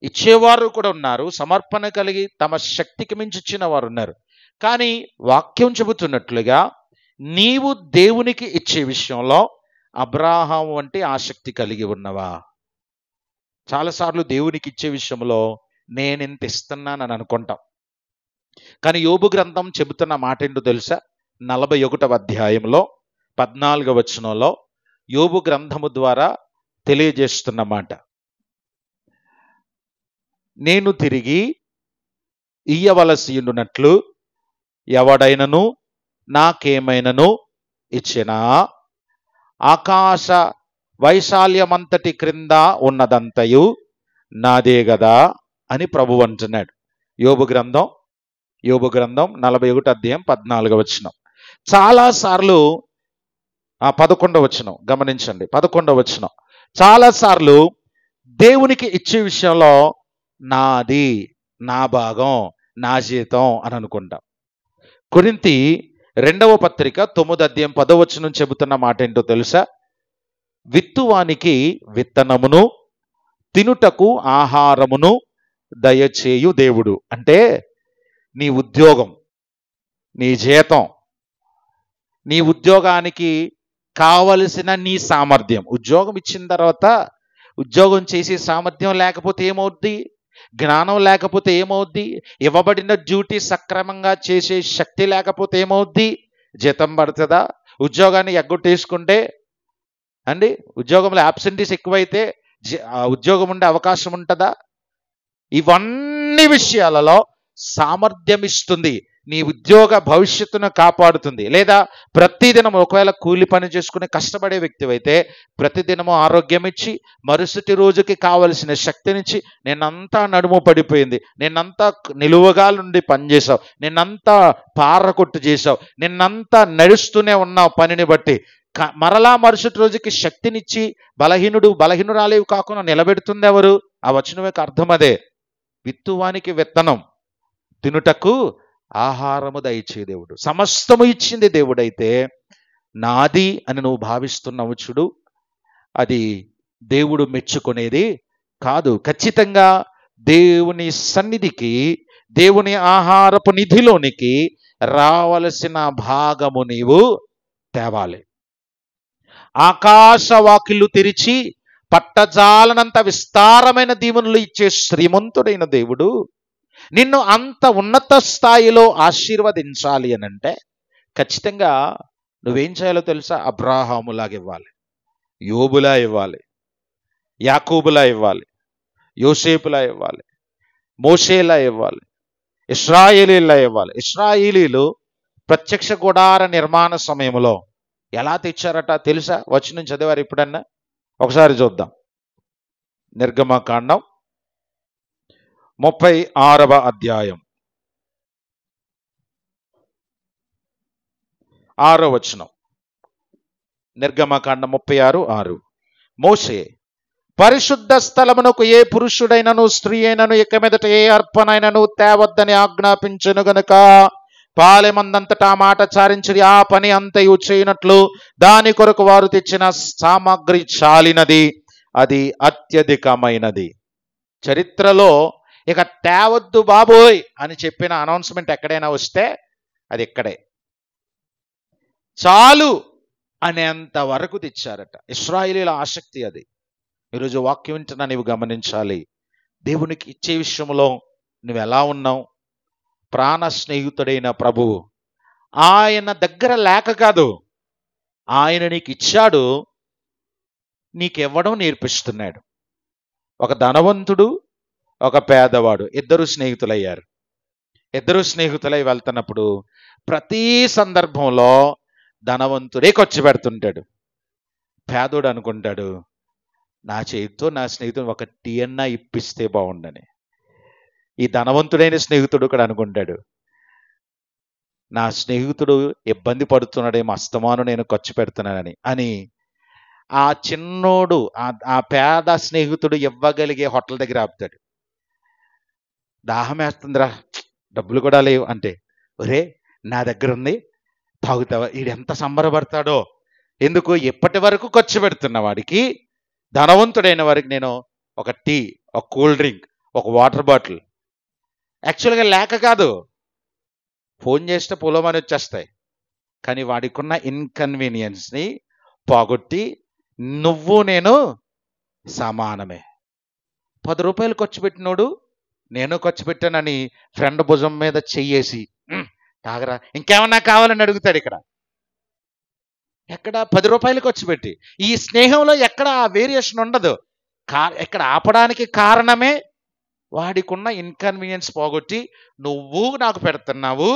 ఇచ్చేవారు కూడా ఉన్నారు. సమర్పణ కలిగి తమ శక్తికి మించి ఇచ్చిన వారు ఉన్నారు. కానీ వాక్యం చెబుతున్నట్లుగా నీవు దేవునికి ఇచ్చే విషయంలో అబ్రాహాం వంటి ఆసక్తి కలిగి ఉన్నవా? చాలాసార్లు దేవునికి ఇచ్చే విషయంలో నేను ఇంత ఇస్తున్నానని అనుకుంటాం. కానీ యోబు గ్రంథం చెబుతున్న మాట ఏంటో తెలుసా? 41వ అధ్యాయంలో 14వ వచనంలో యోబు గ్రంథము ద్వారా తెలియజేస్తున్న మాట, నేను తిరిగి ఇయ్యవలసి ఉండునట్లు ఎవడైనను నాకేమైనను ఇచ్చినా ఆకాశ వైశాల్యమంతటి క్రింద ఉన్నదంతయు నాదే గదా అని ప్రభు అంటున్నాడు. యోబు గ్రంథం 41వ అధ్యాయం 14వ వచనం. చాలాసార్లు 11వ వచనం గమనించండి. 11వ వచనం, చాలాసార్లు దేవునికి ఇచ్చే విషయంలో నాది, నా భాగం, నా జీతం అని అనుకుంటాం. కొరింథీ 2వ పత్రిక 9వ అధ్యాయం 10వ వచనం చెబుతున్న మాట ఏంటో తెలుసా? విత్తువానికి విత్తనమును తినుటకు ఆహారమును దయచేయు దేవుడు. అంటే నీ ఉద్యోగం, నీ జీతం, నీ ఉద్యోగానికి కావలసిన నీ సామర్థ్యం. ఉద్యోగం ఇచ్చిన తర్వాత ఉద్యోగం చేసే సామర్థ్యం లేకపోతే ఏమవుద్ది? జ్ఞానం లేకపోతే ఏమవుద్ది? ఇవ్వబడిన డ్యూటీ సక్రమంగా చేసే శక్తి లేకపోతే ఏమవుద్ది? జీతం పడుతుందా? ఉద్యోగాన్ని ఎగ్గొట్టేసుకుంటే అండి, ఉద్యోగంలో యాబ్సెంటీస్ ఎక్కువైతే ఉద్యోగం ఉండే అవకాశం ఉంటుందా? ఇవన్నీ విషయాలలో సామర్థ్యం ఇస్తుంది, నీ ఉద్యోగ భవిష్యత్తును కాపాడుతుంది. లేదా ప్రతిదినం ఒకవేళ కూలి పని చేసుకుని కష్టపడే వ్యక్తివైతే ప్రతిదినము ఆరోగ్యం ఇచ్చి మరుసటి రోజుకి కావలసిన శక్తినిచ్చి, నిన్నంతా నడుము పడిపోయింది, నిన్నంతా నిలువగా నుండి పనిచేసావు, నిన్నంతా పారకొట్టు చేసావు, నిన్నంతా నడుస్తూనే ఉన్నావు పనిని బట్టి, మరలా మరుసటి రోజుకి శక్తినిచ్చి బలహీనురాలేవి కాకుండా నిలబెడుతుంది ఎవరు? ఆ వచనం యొక్క అర్థం అదే. విత్తువానికి విత్తనం, తినుటకు ఆహారము దయచే దేవుడు. సమస్తము ఇచ్చింది దేవుడైతే నాది అని నువ్వు భావిస్తున్నావు చూడు, అది దేవుడు మెచ్చుకునేది కాదు. ఖచ్చితంగా దేవుని సన్నిధికి, దేవుని ఆహారపు నిధిలోనికి రావలసిన భాగము నీవు తేవాలి. ఆకాశ వాకిళ్ళు తెరిచి పట్టజాలనంత విస్తారమైన దీవెనలు ఇచ్చే శ్రీమంతుడైన దేవుడు నిన్ను అంత ఉన్నత స్థాయిలో ఆశీర్వదించాలి అని అంటే ఖచ్చితంగా నువ్వేం చేయాలో తెలుసా? అబ్రాహాములాగా ఇవ్వాలి, యోబులా ఇవ్వాలి, యాకోబులా ఇవ్వాలి, యోసేపులా ఇవ్వాలి, మోషేలా ఇవ్వాలి, ఇశ్రాయేలీలా ఇవ్వాలి. ఇశ్రాయేలీలు ప్రత్యక్ష గుడార నిర్మాణ సమయంలో ఎలా తెచ్చారట తెలుసా? వచనం చదివారు ఎప్పుడన్నా? ఒకసారి చూద్దాం. నిర్గమకాండం 36వ అధ్యాయం 6వ వచనం. నిర్గమకాండం 36:6. మోషే పరిశుద్ధ స్థలమునకు ఏ పురుషుడైనను స్త్రీ అయినను ఇక మీదట ఏ అర్పణైనను తేవద్దని ఆజ్ఞాపించెను గనుక పాలెమందంతటా మాట చారించిరి. ఆ పని అంతయు చేయనట్లు దాని కొరకు వారు తెచ్చిన సామగ్రి చాలినది, అది అత్యధికమైనది. చరిత్రలో ఇక తేవద్దు బాబోయ్ అని చెప్పిన అనౌన్స్మెంట్ ఎక్కడైనా వస్తే అది ఇక్కడే. చాలు అనేంత వరకు తెచ్చారట. ఇశ్రాయేలీల ఆసక్తి అది. ఈరోజు వాక్యం వింటున్నా నీవు గమనించాలి. దేవునికి ఇచ్చే విషయంలో నువ్వు ఎలా ఉన్నావు? ప్రాణ స్నేహితుడైన ప్రభువు ఆయన దగ్గర లేక కాదు, ఆయన నీకు ఇచ్చాడు, నీకివ్వడం నేర్పిస్తున్నాడు. ఒక ధనవంతుడు, ఒక పేదవాడు ఇద్దరు స్నేహితులయ్యారు. ఇద్దరు స్నేహితులై వెళ్తున్నప్పుడు ప్రతి సందర్భంలో ధనవంతుడే ఖర్చు పెడుతుంటాడు. పేదోడు అనుకుంటాడు, నా చేతితో నా స్నేహితుడు ఒక టీ అన్నా ఇప్పిస్తే బాగుండని. ఈ ధనవంతుడైన స్నేహితుడు కూడా అనుకుంటాడు, నా స్నేహితుడు ఇబ్బంది పడుతున్నాడేమో, అస్తమాను నేను ఖర్చు పెడుతున్నానని. అని ఆ చిన్నోడు, ఆ పేద స్నేహితుడు ఇవ్వగలిగే హోటల్ దగ్గర ఆపుతాడు. దాహం వేస్తుందిరా, డబ్బులు కూడా లేవు అంటే, ఒరే నా దగ్గర ఉంది, తాగుతావా? వీడు ఎంత సంబరపడతాడో. ఎందుకు? ఇప్పటి వరకు ఖర్చు పెడుతున్న వాడికి, ధనవంతుడైన వారికి నేను ఒక టీ, ఒక కూల్ డ్రింక్, ఒక వాటర్ బాటిల్, యాక్చువల్గా లేక కాదు, ఫోన్ చేస్తే పొలమని వచ్చేస్తాయి. కానీ వాడికున్న ఇన్కన్వీనియన్స్ని పోగొట్టి నువ్వు నేను సమానమే. 10 రూపాయలు ఖర్చు పెట్టినోడు నేను ఖర్చు పెట్టానని ఫ్రెండ్ భుజం మీద చెయ్యేసి తాగరా ఇంకేమన్నా కావాలని అడుగుతాడు. ఎక్కడ 10 రూపాయలు ఖర్చు పెట్టి. ఈ స్నేహంలో ఎక్కడ ఆ వేరియేషన్ ఉండదు. ఇక్కడ ఆపడానికి కారణమే వాడికున్న ఇన్కన్వీనియన్స్ పోగొట్టి, నువ్వు నాకు పెడుతున్నావు,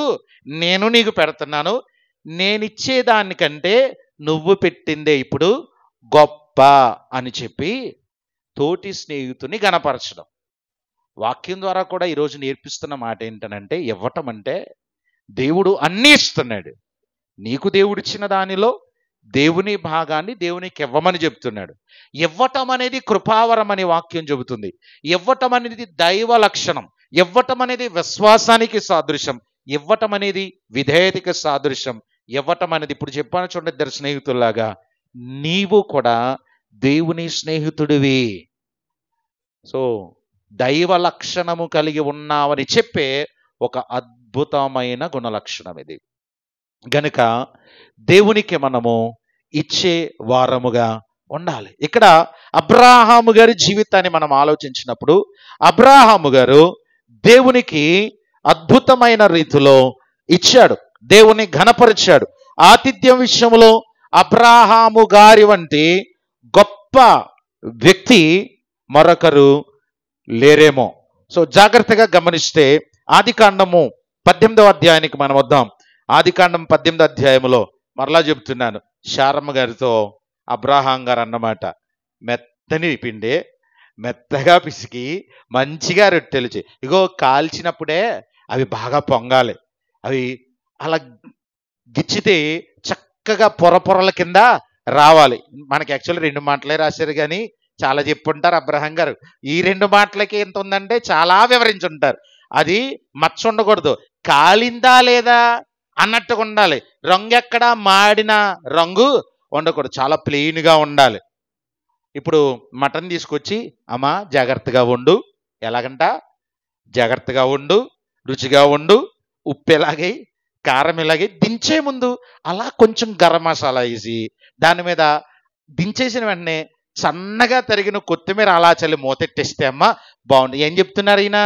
నేను నీకు పెడుతున్నాను, నేనిచ్చేదానికంటే నువ్వు పెట్టిందే ఇప్పుడు గొప్ప అని చెప్పి తోటి స్నేహితుని గణపరచడం. వాక్యం ద్వారా కూడా ఈరోజు నేర్పిస్తున్న మాట ఏంటనంటే, ఇవ్వటం అంటే దేవుడు అన్నీ ఇస్తున్నాడు. నీకు దేవుడిచ్చిన దానిలో దేవుని భాగాన్ని దేవునికి ఇవ్వమని చెప్తున్నాడు. ఇవ్వటం అనేది కృపావరం అని వాక్యం చెబుతుంది. ఇవ్వటం అనేది దైవ లక్షణం. ఇవ్వటం అనేది విశ్వాసానికి సాదృశ్యం. ఇవ్వటం అనేది విధేయతకి సాదృశ్యం. ఇవ్వటం అనేది ఇప్పుడు చెప్పాను చూడండి, ఇద్దరు స్నేహితుల్లాగా నీవు కూడా దేవుని స్నేహితుడివి. సో దైవ లక్షణము కలిగి ఉన్నావని చెప్పే ఒక అద్భుతమైన గుణలక్షణం ఇది. గనుక దేవునికి మనము ఇచ్చే వారముగా ఉండాలి. ఇక్కడ అబ్రాహాము గారి జీవితాన్ని మనం ఆలోచించినప్పుడు, అబ్రాహాము గారు దేవునికి అద్భుతమైన రీతిలో ఇచ్చాడు, దేవుని ఘనపరిచాడు. ఆతిథ్యం విషయంలో అబ్రాహాము గారి వంటి గొప్ప వ్యక్తి మరొకరు లేరేమో. సో జాగ్రత్తగా గమనిస్తే ఆదికాండము 18వ అధ్యాయానికి మనం వద్దాం. ఆదికాండం 18వ అధ్యాయంలో మరలా చెబుతున్నాను, శారమ్మ గారితో అబ్రాహాం గారు అన్నమాట, మెత్తని పిండే మెత్తగా పిసికి మంచిగా రొట్టెలు ఇగో కాల్చినప్పుడే అవి బాగా పొంగాలి, అవి అలా గిచ్చితే చక్కగా పొరల కింద రావాలి. మనకి యాక్చువల్లీ 2 మాటలే రాశారు, కానీ చాలా చెప్పుంటారు అబ్రహాం గారు. ఈ 2 మాటలకి ఎంత ఉందంటే చాలా వివరించుంటారు. అది మచ్చ ఉండకూడదు, కాలిందా లేదా అన్నట్టుగా ఉండాలి. రంగు ఎక్కడ మాడిన రంగు ఉండకూడదు, చాలా ప్లెయిన్గా ఉండాలి. ఇప్పుడు మటన్ తీసుకొచ్చి అమ్మా జాగ్రత్తగా వండు, ఎలాగంట జాగ్రత్తగా వండు, రుచిగా వండు, ఉప్పు ఎలాగే కారం ఇలాగే, దించే ముందు అలా కొంచెం గరం మసాలా వేసి దాని మీద దించేసిన వెంటనే సన్నగా తరిగిన కొత్తిమీర అలా చల్లి మూతెట్టేస్తే అమ్మ బాగుంది. ఏం చెప్తున్నారు ఈయన?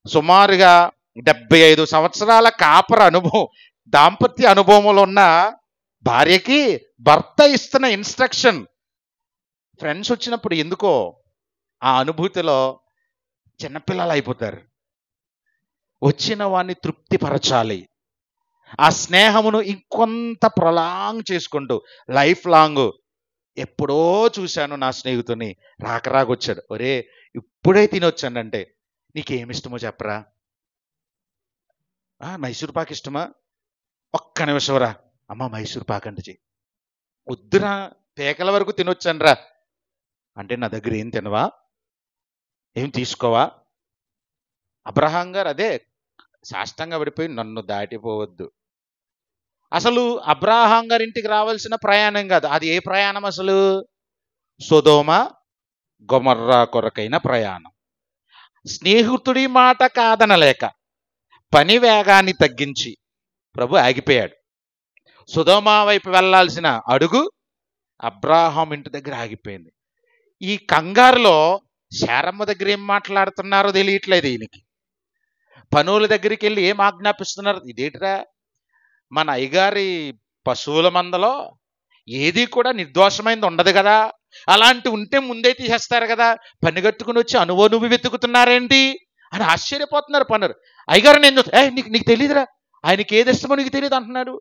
సుమారుగా 75 సంవత్సరాల కాపర అనుభవం, దాంపత్య అనుభవంలో ఉన్న భార్యకి భర్త ఇస్తున్న ఇన్స్ట్రక్షన్. ఫ్రెండ్స్ వచ్చినప్పుడు ఎందుకో ఆ అనుభూతిలో చిన్నపిల్లలు అయిపోతారు. వచ్చిన వాడిని తృప్తిపరచాలి, ఆ స్నేహమును ఇంకొంత ప్రొలాంగ్ చేసుకుంటూ లైఫ్ లాంగ్. ఎప్పుడో చూశాను నా స్నేహితుని, రాకరాకొచ్చాడు, ఒరే ఇప్పుడే తినొచ్చానంటే నీకేమిష్టమో చెప్పరా? మైసూర్ పాక్ ఇష్టమా? ఒక్క నిమిషం రా అమ్మ మైసూర్ పాక్ అంటే చెయ్యి. వద్దురా పేకల వరకు తినొచ్చాను రా అంటే, నా దగ్గర ఏం తినవా, ఏం తీసుకోవా? అబ్రహాం గారు అదే సాష్టంగా పడిపోయి నన్ను దాటిపోవద్దు. అసలు అబ్రాహాం గారి ఇంటికి రావాల్సిన ప్రయాణం కాదు అది. ఏ ప్రయాణం అసలు? సొదొమ గొమొర్రా కొరకైన ప్రయాణం. స్నేహితుడి మాట కాదనలేక పని వేగాన్ని తగ్గించి ప్రభు ఆగిపోయాడు. సొదొమ వైపు వెళ్లాల్సిన అడుగు అబ్రాహాం ఇంటి దగ్గర ఆగిపోయింది. ఈ కంగారులో శారమ్మ దగ్గర ఏం మాట్లాడుతున్నారో తెలియట్లేదు ఈయనకి. పనుల దగ్గరికి వెళ్ళి ఏం ఆజ్ఞాపిస్తున్నారు, ఇదేంటిరా మన అయ్యగారి పశువుల మందలో ఏది కూడా నిర్దోషమైంది ఉండదు కదా, అలాంటి ఉంటే ముందే తీసేస్తారు కదా, పని కట్టుకుని వచ్చి నువ్వు వెతుకుతున్నారేంటి అని ఆశ్చర్యపోతున్నారు పనులు. అయ్యగారు నేను నీకు తెలియదురా, ఆయనకి ఏది ఇష్టమో నీకు తెలియదు అంటున్నాడు.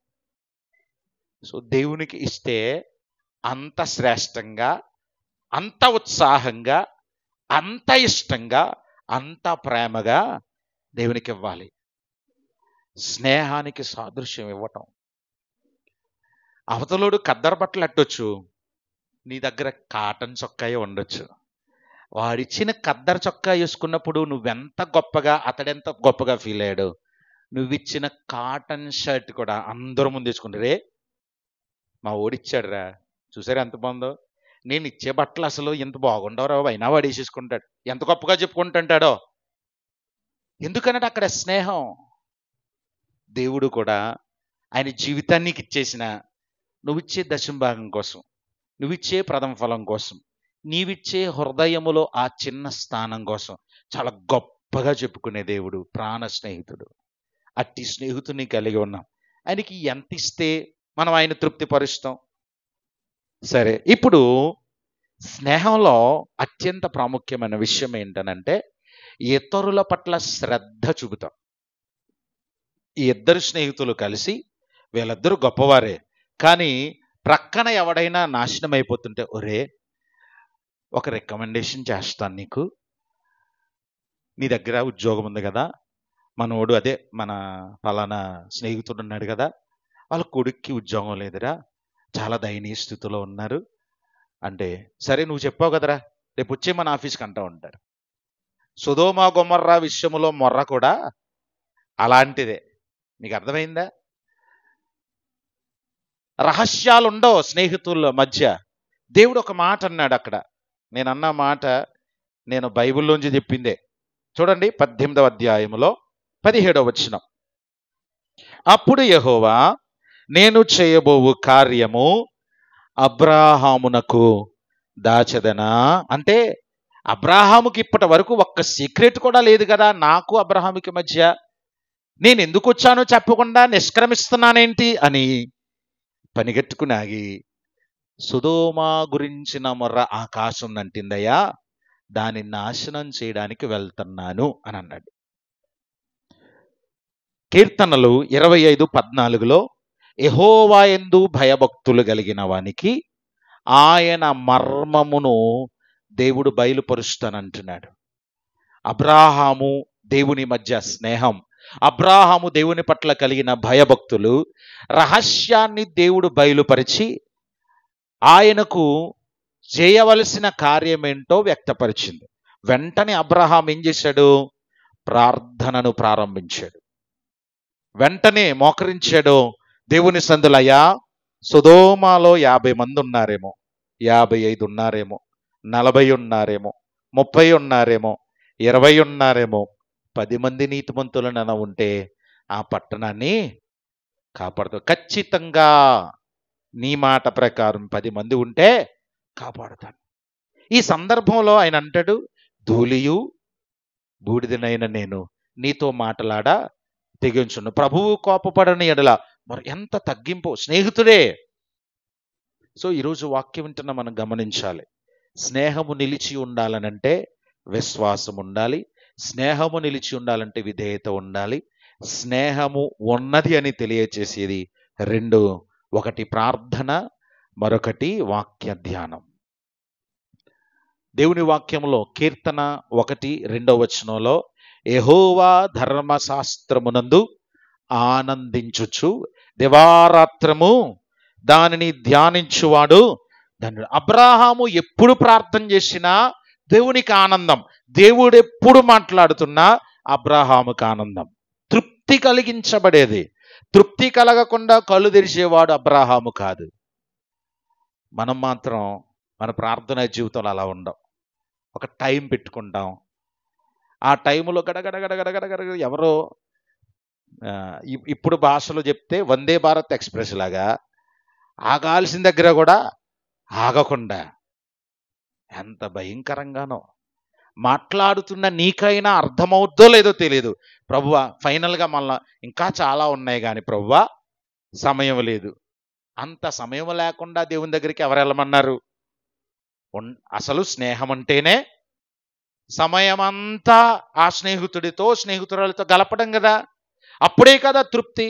సో దేవునికి ఇస్తే అంత శ్రేష్టంగా, అంత ఉత్సాహంగా, అంత ఇష్టంగా, అంత ప్రేమగా దేవునికి ఇవ్వాలి. స్నేహానికి సాదృశ్యం ఇవ్వటం. అవతలోడు ఖద్దరు బట్టలు అట్టొచ్చు, నీ దగ్గర కాటన్ చొక్కాయే ఉండొచ్చు. వాడిచ్చిన ఖద్దరు చొక్కా వేసుకున్నప్పుడు నువ్వెంత గొప్పగా, అతడెంత గొప్పగా ఫీల్ అయ్యాడు. నువ్విచ్చిన కాటన్ షర్ట్ కూడా అందరూ ముందు వేసుకుంటారు. రే మా ఓడిచ్చాడు రా, చూసారా ఎంత బాగుందో, నేను ఇచ్చే బట్టలు అసలు ఎంత బాగుండవురా అయినా వాడు వేసేసుకుంటాడు, ఎంత గొప్పగా చెప్పుకుంటుంటాడో. ఎందుకనంటే అక్కడ స్నేహం. దేవుడు కూడా ఆయన జీవితానికి ఇచ్చేసిన, నువ్విచ్చే దశంభాగం కోసం, నువ్విచ్చే ప్రథమ ఫలం కోసం, నీవిచ్చే హృదయములో ఆ చిన్న స్థానం కోసం చాలా గొప్ప గొప్పగా చెప్పుకునే దేవుడు, ప్రాణ స్నేహితుడు. అట్టి స్నేహితుడిని కలిగి ఉన్నాం. ఆయనకి ఎంత ఇస్తే మనం ఆయన తృప్తిపరుస్తాం? సరే, ఇప్పుడు స్నేహంలో అత్యంత ప్రాముఖ్యమైన విషయం ఏంటనంటే ఇతరుల పట్ల శ్రద్ధ చూపుతాం. ఈ ఇద్దరు స్నేహితులు కలిసి వీళ్ళిద్దరూ గొప్పవారే, కానీ ప్రక్కన ఎవడైనా నాశనం అయిపోతుంటే, ఒరే ఒక రికమెండేషన్ చేస్తాను నీకు, నీ దగ్గర ఉద్యోగం ఉంది కదా, మనోడు అదే మన ఫలానా స్నేహితుడు ఉన్నాడు కదా, వాళ్ళ కొడుక్కి ఉద్యోగం లేదురా, చాలా దయనీయ స్థితిలో ఉన్నారు అంటే, సరే నువ్వు చెప్పావు కదరా, రేపు వచ్చే మన ఆఫీస్కి అంటూ ఉంటారు. సొదొమ గొమొర్రా విషయములో మొర్ర కూడా అలాంటిదే. నీకు అర్థమైందా? రహస్యాలు ఉండవు స్నేహితుల మధ్య. దేవుడు ఒక మాట అన్నాడు అక్కడ. నేను అన్న మాట నేను బైబిల్లోంచి చెప్పిందే. చూడండి 18వ అధ్యాయములో 17వ వచనం. అప్పుడు యెహోవా, నేను చేయబోవు కార్యము అబ్రాహామునకు దాచెదనా. అంటే అబ్రాహాముకి ఇప్పటి వరకు ఒక్క సీక్రెట్ కూడా లేదు కదా నాకు అబ్రాహాముకి మధ్య. నేను ఎందుకు వచ్చానో చెప్పకుండా నిష్క్రమిస్తున్నానేంటి అని పనిగట్టుకుని ఆగి, సొదొమ గురించిన మొర్ర ఆకాశం నంటిందయ్యా, దాన్ని నాశనం చేయడానికి వెళ్తున్నాను అని అన్నాడు. కీర్తనలు 25:14లో యెహోవా యందు భయభక్తులు కలిగిన వానికి ఆయన మర్మమును దేవుడు బయలుపరుస్తానంటున్నాడు. అబ్రాహాము దేవుని మధ్య స్నేహం, అబ్రాహాము దేవుని పట్ల కలిగిన భయభక్తులు, రహస్యాన్ని దేవుడు బయలుపరిచి ఆయనకు చేయవలసిన కార్యమేంటో వ్యక్తపరిచింది. వెంటనే అబ్రహాం ఏం చేశాడు? ప్రార్థనను ప్రారంభించాడు. వెంటనే మోకరించాడు దేవుని సందులో, అయ్యా సొదొమలో 50 మంది ఉన్నారేమో, 55 ఉన్నారేమో, 40 ఉన్నారేమో, 30 ఉన్నారేమో, 20 ఉన్నారేమో, 10 మంది నీతిమంతులనైనా ఉంటే ఆ పట్టణాన్ని కాపాడుతావు. ఖచ్చితంగా నీ మాట ప్రకారం 10 మంది ఉంటే కాపాడుతాను. ఈ సందర్భంలో ఆయన అంటాడు, ధూళియు బూడిదనైన నేను నీతో మాటలాడా తెగించును. ప్రభువు కోపపడని ఎడల మరి ఎంత తగ్గింపు, స్నేహితుడే. సో ఈరోజు వాక్యం వింటున్న మనం గమనించాలి. స్నేహము నిలిచి ఉండాలనంటే విశ్వాసం ఉండాలి, స్నేహము నిలిచి ఉండాలంటే విధేయత ఉండాలి. స్నేహము ఉన్నది అని తెలియచేసేది రెండు, ఒకటి ప్రార్థన, మరొకటి వాక్య ధ్యానం. దేవుని వాక్యంలో కీర్తన 1:2 వచనంలో యెహోవా ధర్మశాస్త్రమునందు ఆనందించుచు దివారాత్రము దానిని ధ్యానించువాడు ధన్యుడు. అబ్రాహాము ఎప్పుడు ప్రార్థన చేసినా దేవునికి ఆనందం, దేవుడు ఎప్పుడు మాట్లాడుతున్నా అబ్రాహాముకి ఆనందం. తృప్తి కలిగించబడేది. తృప్తి కలగకుండా కళ్ళు తెరిచేవాడు అబ్రాహాము కాదు. మనం మాత్రం మన ప్రార్థన జీవితంలో అలా ఉండం. ఒక టైం పెట్టుకుంటాం, ఆ టైంలో గడగడగడగడగడ ఎవరో ఇప్పుడు భాషలో చెప్తే వందే భారత్ ఎక్స్ప్రెస్ లాగా ఆగాల్సిన దగ్గర కూడా ఆగకుండా, ఎంత భయంకరంగానో. మాట్లాడుతున్న నీకైనా అర్థమవుద్దో లేదో తెలియదు. ప్రభువా ఫైనల్గా మళ్ళా ఇంకా చాలా ఉన్నాయి కానీ ప్రభువా సమయం లేదు. అంత సమయం లేకుండా దేవుని దగ్గరికి ఎవరు వెళ్ళమన్నారు? అసలు స్నేహం అంటేనే సమయమంతా ఆ స్నేహితుడితో స్నేహితురాలతో గలపడం కదా. అప్పుడే కదా తృప్తి.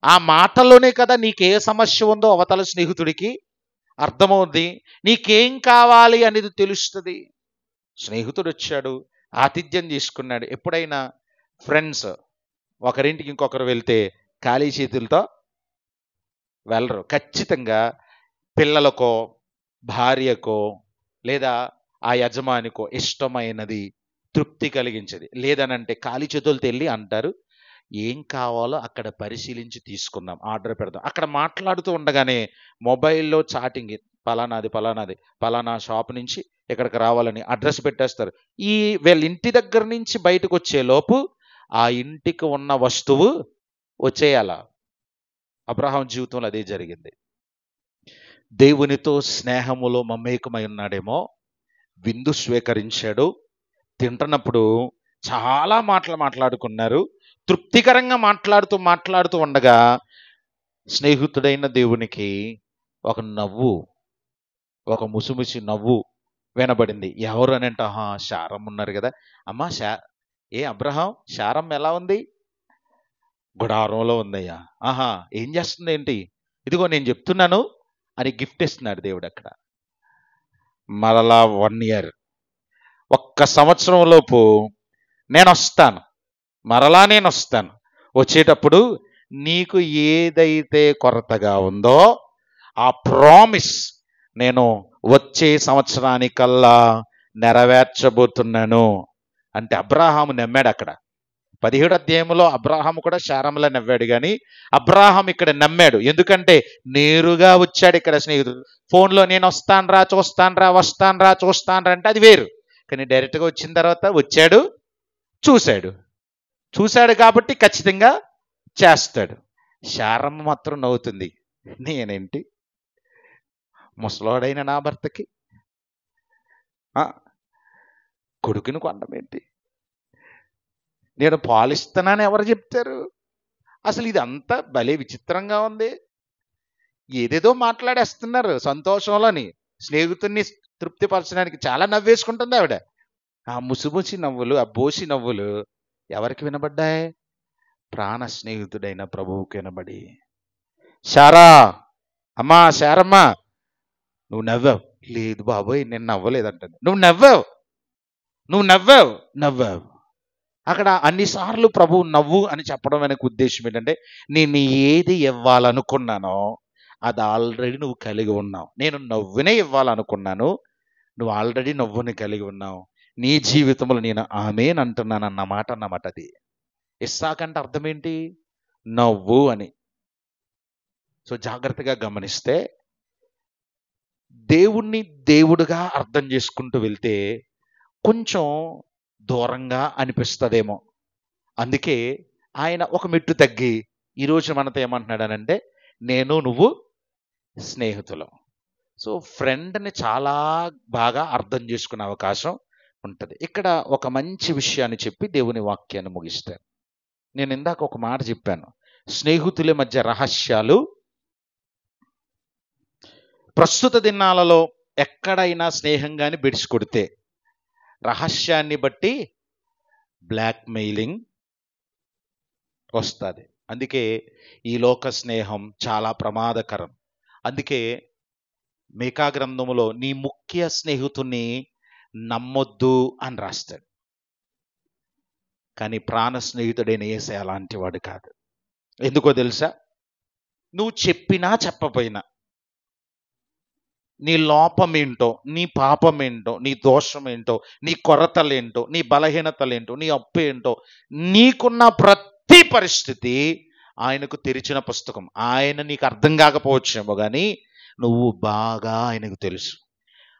ఆ మాటల్లోనే కదా నీకే సమస్య ఉందో అవతల స్నేహితుడికి అర్థమవుద్ది, నీకేం కావాలి అనేది తెలుస్తుంది. స్నేహితుడు వచ్చాడు, ఆతిథ్యం తీసుకున్నాడు. ఎప్పుడైనా ఫ్రెండ్స్ ఒకరింటికి ఇంకొకరు వెళ్తే ఖాళీ చేతులతో వెళ్ళరు. ఖచ్చితంగా పిల్లలకో, భార్యకో, లేదా ఆ యజమానికో ఇష్టమైనది తృప్తి కలిగించేది లేదనంటే ఖాళీ చేతులతో వెళ్ళి అంటారు, ఏం కావాలో అక్కడ పరిశీలించి తీసుకుందాం, ఆర్డర్ పెడదాం. అక్కడ మాట్లాడుతూ ఉండగానే మొబైల్లో చాటింగ్, పలానాది పలానాది పలానా షాప్ నుంచి ఇక్కడికి రావాలని అడ్రస్ పెట్టేస్తారు. వీళ్ళ ఇంటి దగ్గర నుంచి బయటకు వచ్చే లోపు ఆ ఇంటికి ఉన్న వస్తువు వచ్చేయాల. అబ్రహాం జీవితంలో అదే జరిగింది. దేవునితో స్నేహములో మమేకమై ఉన్నాడేమో, విందు స్వీకరించాడు. తింటున్నప్పుడు చాలా మాటలు మాట్లాడుకున్నారు. తృప్తికరంగా మాట్లాడుతూ ఉండగా స్నేహితుడైన దేవునికి ఒక నవ్వు, ఒక ముసిముసి నవ్వు వినబడింది. ఎవరు అని అంటే, శారమ్మ ఉన్నారు కదా. అమ్మా అబ్రహాం, శారమ్మ ఎలా ఉంది? గుడారంలో ఉందయ్యా. ఏం చేస్తుంది ఏంటి? ఇదిగో నేను చెప్తున్నాను అని గిఫ్ట్ ఇస్తున్నాడు దేవుడు అక్కడ. మరలా 1 year, 1 సంవత్సరం లోపు నేను వస్తాను, మరలా నేను వస్తాను. వచ్చేటప్పుడు నీకు ఏదైతే కొరతగా ఉందో ఆ ప్రామిస్ నేను వచ్చే సంవత్సరానికల్లా నెరవేర్చబోతున్నాను అంటే అబ్రాహాము నమ్మాడు. అక్కడ 17వ అధ్యాయంలో అబ్రాహాము కూడా శారమ్మలా నవ్వాడు, కానీ అబ్రాహాం ఇక్కడ నమ్మాడు. ఎందుకంటే నేరుగా వచ్చాడు. ఇక్కడ స్నేహితుడు ఫోన్లో నేను వస్తానరా, చూస్తానరా అంటే అది వేరు. కానీ డైరెక్ట్గా వచ్చిన తర్వాత వచ్చాడు, చూశాడు కాబట్టి ఖచ్చితంగా చేస్తాడు. శారమ్మ మాత్రం నవ్వుతుంది. నేనేంటి ముసలోడైన నా భర్తకి కొడుకుని కొండమేంటి? నేను పాలిస్తున్నానని ఎవరు చెప్తారు? అసలు ఇదంతా భలే విచిత్రంగా ఉంది. ఏదేదో మాట్లాడేస్తున్నారు సంతోషంలోని. స్నేహితుడిని తృప్తిపరచడానికి చాలా నవ్వేసుకుంటుంది ఆవిడ. ఆ ముసిముసి నవ్వులు, ఆ బోసి నవ్వులు ఎవరికి వినబడ్డాయి? ప్రాణ స్నేహితుడైన ప్రభువుకి వినబడి, అమ్మా శారమ్మ, నువ్వు నవ్వావు. లేదు బాబోయ్, నేను నవ్వలేదంటాను. నువ్వు నవ్వావు. అక్కడ అన్నిసార్లు ప్రభువు నవ్వు అని చెప్పడం వెనక ఉద్దేశం ఏంటంటే, నేను ఏది ఇవ్వాలనుకున్నానో అది ఆల్రెడీ నువ్వు కలిగి ఉన్నావు. నేను నవ్వునే ఇవ్వాలనుకున్నాను, నువ్వు ఆల్రెడీ నవ్వుని కలిగి ఉన్నావు. నీ జీవితంలో నేను ఆమేన్ అంటున్నాను అన్నమాట అది. ఇస్సాకంటే అర్థం ఏంటి? నవ్వు అని. సో జాగ్రత్తగా గమనిస్తే దేవుణ్ణి దేవుడుగా అర్థం చేసుకుంటూ వెళ్తే కొంచెం దూరంగా అనిపిస్తుందేమో. అందుకే ఆయన ఒక మెట్టు తగ్గి ఈరోజు మనతో ఏమంటున్నాడనంటే, నేను నువ్వు స్నేహితులం. సో ఫ్రెండ్ని చాలా బాగా అర్థం చేసుకునే అవకాశం ఉంటుంది. ఇక్కడ ఒక మంచి విషయాన్ని చెప్పి దేవుని వాక్యాన్ని ముగిస్తాను. నేను ఇందాక ఒక మాట చెప్పాను, స్నేహితుల మధ్య రహస్యాలు. ప్రస్తుత దినాలలో ఎక్కడైనా స్నేహంగాని బెడిసి కొడితే రహస్యాన్ని బట్టి బ్లాక్మెయిలింగ్ వస్తుంది. అందుకే ఈ లోక స్నేహం చాలా ప్రమాదకరం. అందుకే మీకా గ్రంథములో నీ ముఖ్య స్నేహితుని నమ్మొద్దు అని రాస్తాడు. కానీ ప్రాణ స్నేహితుడైన యేసయ్య అలాంటి వాడు కాదు. ఎందుకో తెలుసా? నువ్వు చెప్పినా చెప్పపోయినా, నీ లోపమేంటో, నీ పాపమేంటో, నీ దోషమేంటో, నీ కొరతలేంటో, నీ బలహీనతలేంటో, నీ అప్పు ఏంటో, నీకున్న ప్రతి పరిస్థితి ఆయనకు తెరిచిన పుస్తకం. ఆయన నీకు అర్థం కాకపోవచ్చేమో, కానీ నువ్వు బాగా ఆయనకు తెలుసు.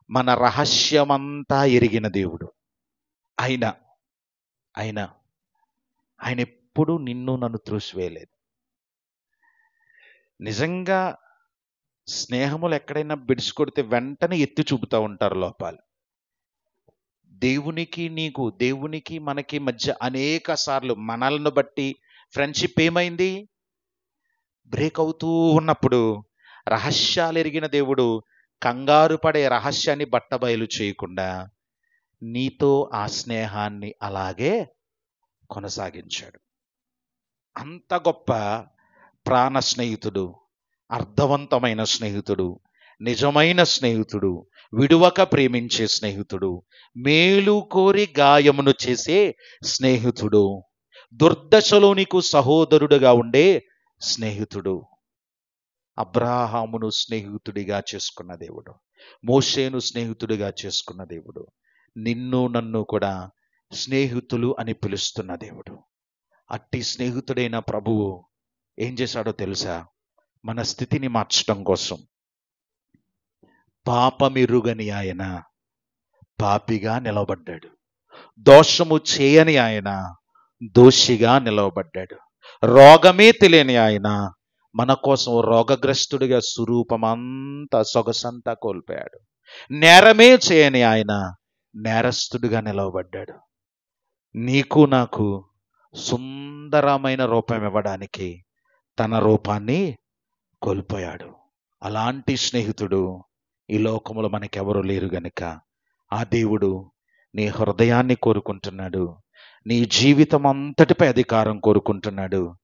మన రహస్యమంతా ఎరిగిన దేవుడు ఆయన ఎప్పుడు నిన్ను నన్ను త్రోసివేయలేదు. నిజంగా స్నేహములు ఎక్కడైనా బిడిసి కొడితే వెంటనే ఎత్తి చూపుతూ ఉంటారు లోపాలు. దేవునికి మనకి మధ్య అనేక సార్లు మనల్ని బట్టి ఫ్రెండ్షిప్ ఏమైంది? బ్రేక్ అవుతూ ఉన్నప్పుడు రహస్యాలు ఎరిగిన దేవుడు కంగారు పడే రహస్యాన్ని బట్టబయలు చేయకుండా నీతో ఆ స్నేహాన్ని అలాగే కొనసాగించాడు. అంత గొప్ప ప్రాణ స్నేహితుడు, అర్థవంతమైన స్నేహితుడు, నిజమైన స్నేహితుడు, విడువక ప్రేమించే స్నేహితుడు, మేలు కోరి గాయమును చేసే స్నేహితుడు, దుర్దశలో నీకు సహోదరుడుగా ఉండే స్నేహితుడు. అబ్రాహామును స్నేహితుడిగా చేసుకున్న దేవుడు, మోషేను స్నేహితుడిగా చేసుకున్న దేవుడు, నిన్ను నన్ను కూడా స్నేహితులు అని పిలుస్తున్న దేవుడు. అట్టి స్నేహితుడైన ప్రభువు ఏం చేశాడో తెలుసా? మన స్థితిని మార్చడం కోసం పాపమెరుగని ఆయన పాపిగా నిలవబడ్డాడు. దోషము చేయని ఆయన దోషిగా నిలవబడ్డాడు. రోగమే తెలియని ఆయన మన కోసం రోగగ్రస్తుడిగా స్వరూపమంతా సొగసంతా కోల్పోయాడు. నేరమే చేయని ఆయన నేరస్తుడిగా నిలవబడ్డాడు. నీకు నాకు సుందరమైన రూపం ఇవ్వడానికి తన రూపాన్ని కోల్పోయాడు. అలాంటి స్నేహితుడు ఈ లోకములో మనకెవరు లేరు గనుక ఆ దేవుడు నీ హృదయాన్ని కోరుకుంటున్నాడు. నీ జీవితం అంతటిపై అధికారం కోరుకుంటున్నాడు.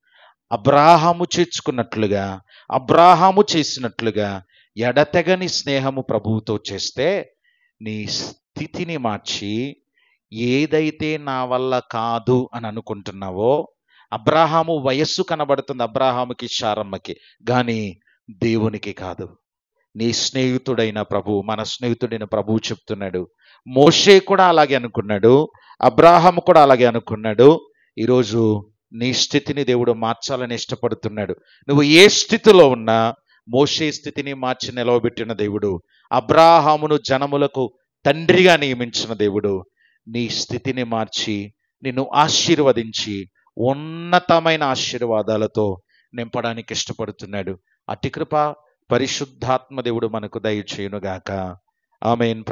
అబ్రాహాము చేర్చుకున్నట్లుగా, అబ్రాహాము చేసినట్లుగా ఎడతెగని స్నేహము ప్రభువుతో చేస్తే నీ స్థితిని మార్చి, ఏదైతే నా వల్ల కాదు అని అనుకుంటున్నావో, అబ్రాహాము వయస్సు కనబడుతుంది అబ్రాహాముకి శారమ్మకి, కానీ దేవునికి కాదు. నీ స్నేహితుడైన ప్రభు, మన స్నేహితుడైన ప్రభువు చెప్తున్నాడు. మోషే కూడా అలాగే అనుకున్నాడు, అబ్రాహాము కూడా అలాగే అనుకున్నాడు. ఈరోజు నీ స్థితిని దేవుడు మార్చాలని ఇష్టపడుతున్నాడు. నువ్వు ఏ స్థితిలో ఉన్నా మోషే స్థితిని మార్చి నిలవబెట్టిన దేవుడు, అబ్రాహామును జనములకు తండ్రిగా నియమించిన దేవుడు నీ స్థితిని మార్చి నిన్ను ఆశీర్వదించి ఉన్నతమైన ఆశీర్వాదాలతో నింపడానికి ఇష్టపడుతున్నాడు. అట్టి కృప పరిశుద్ధాత్మ దేవుడు మనకు దయచేయునుగాక. ఆమేన్.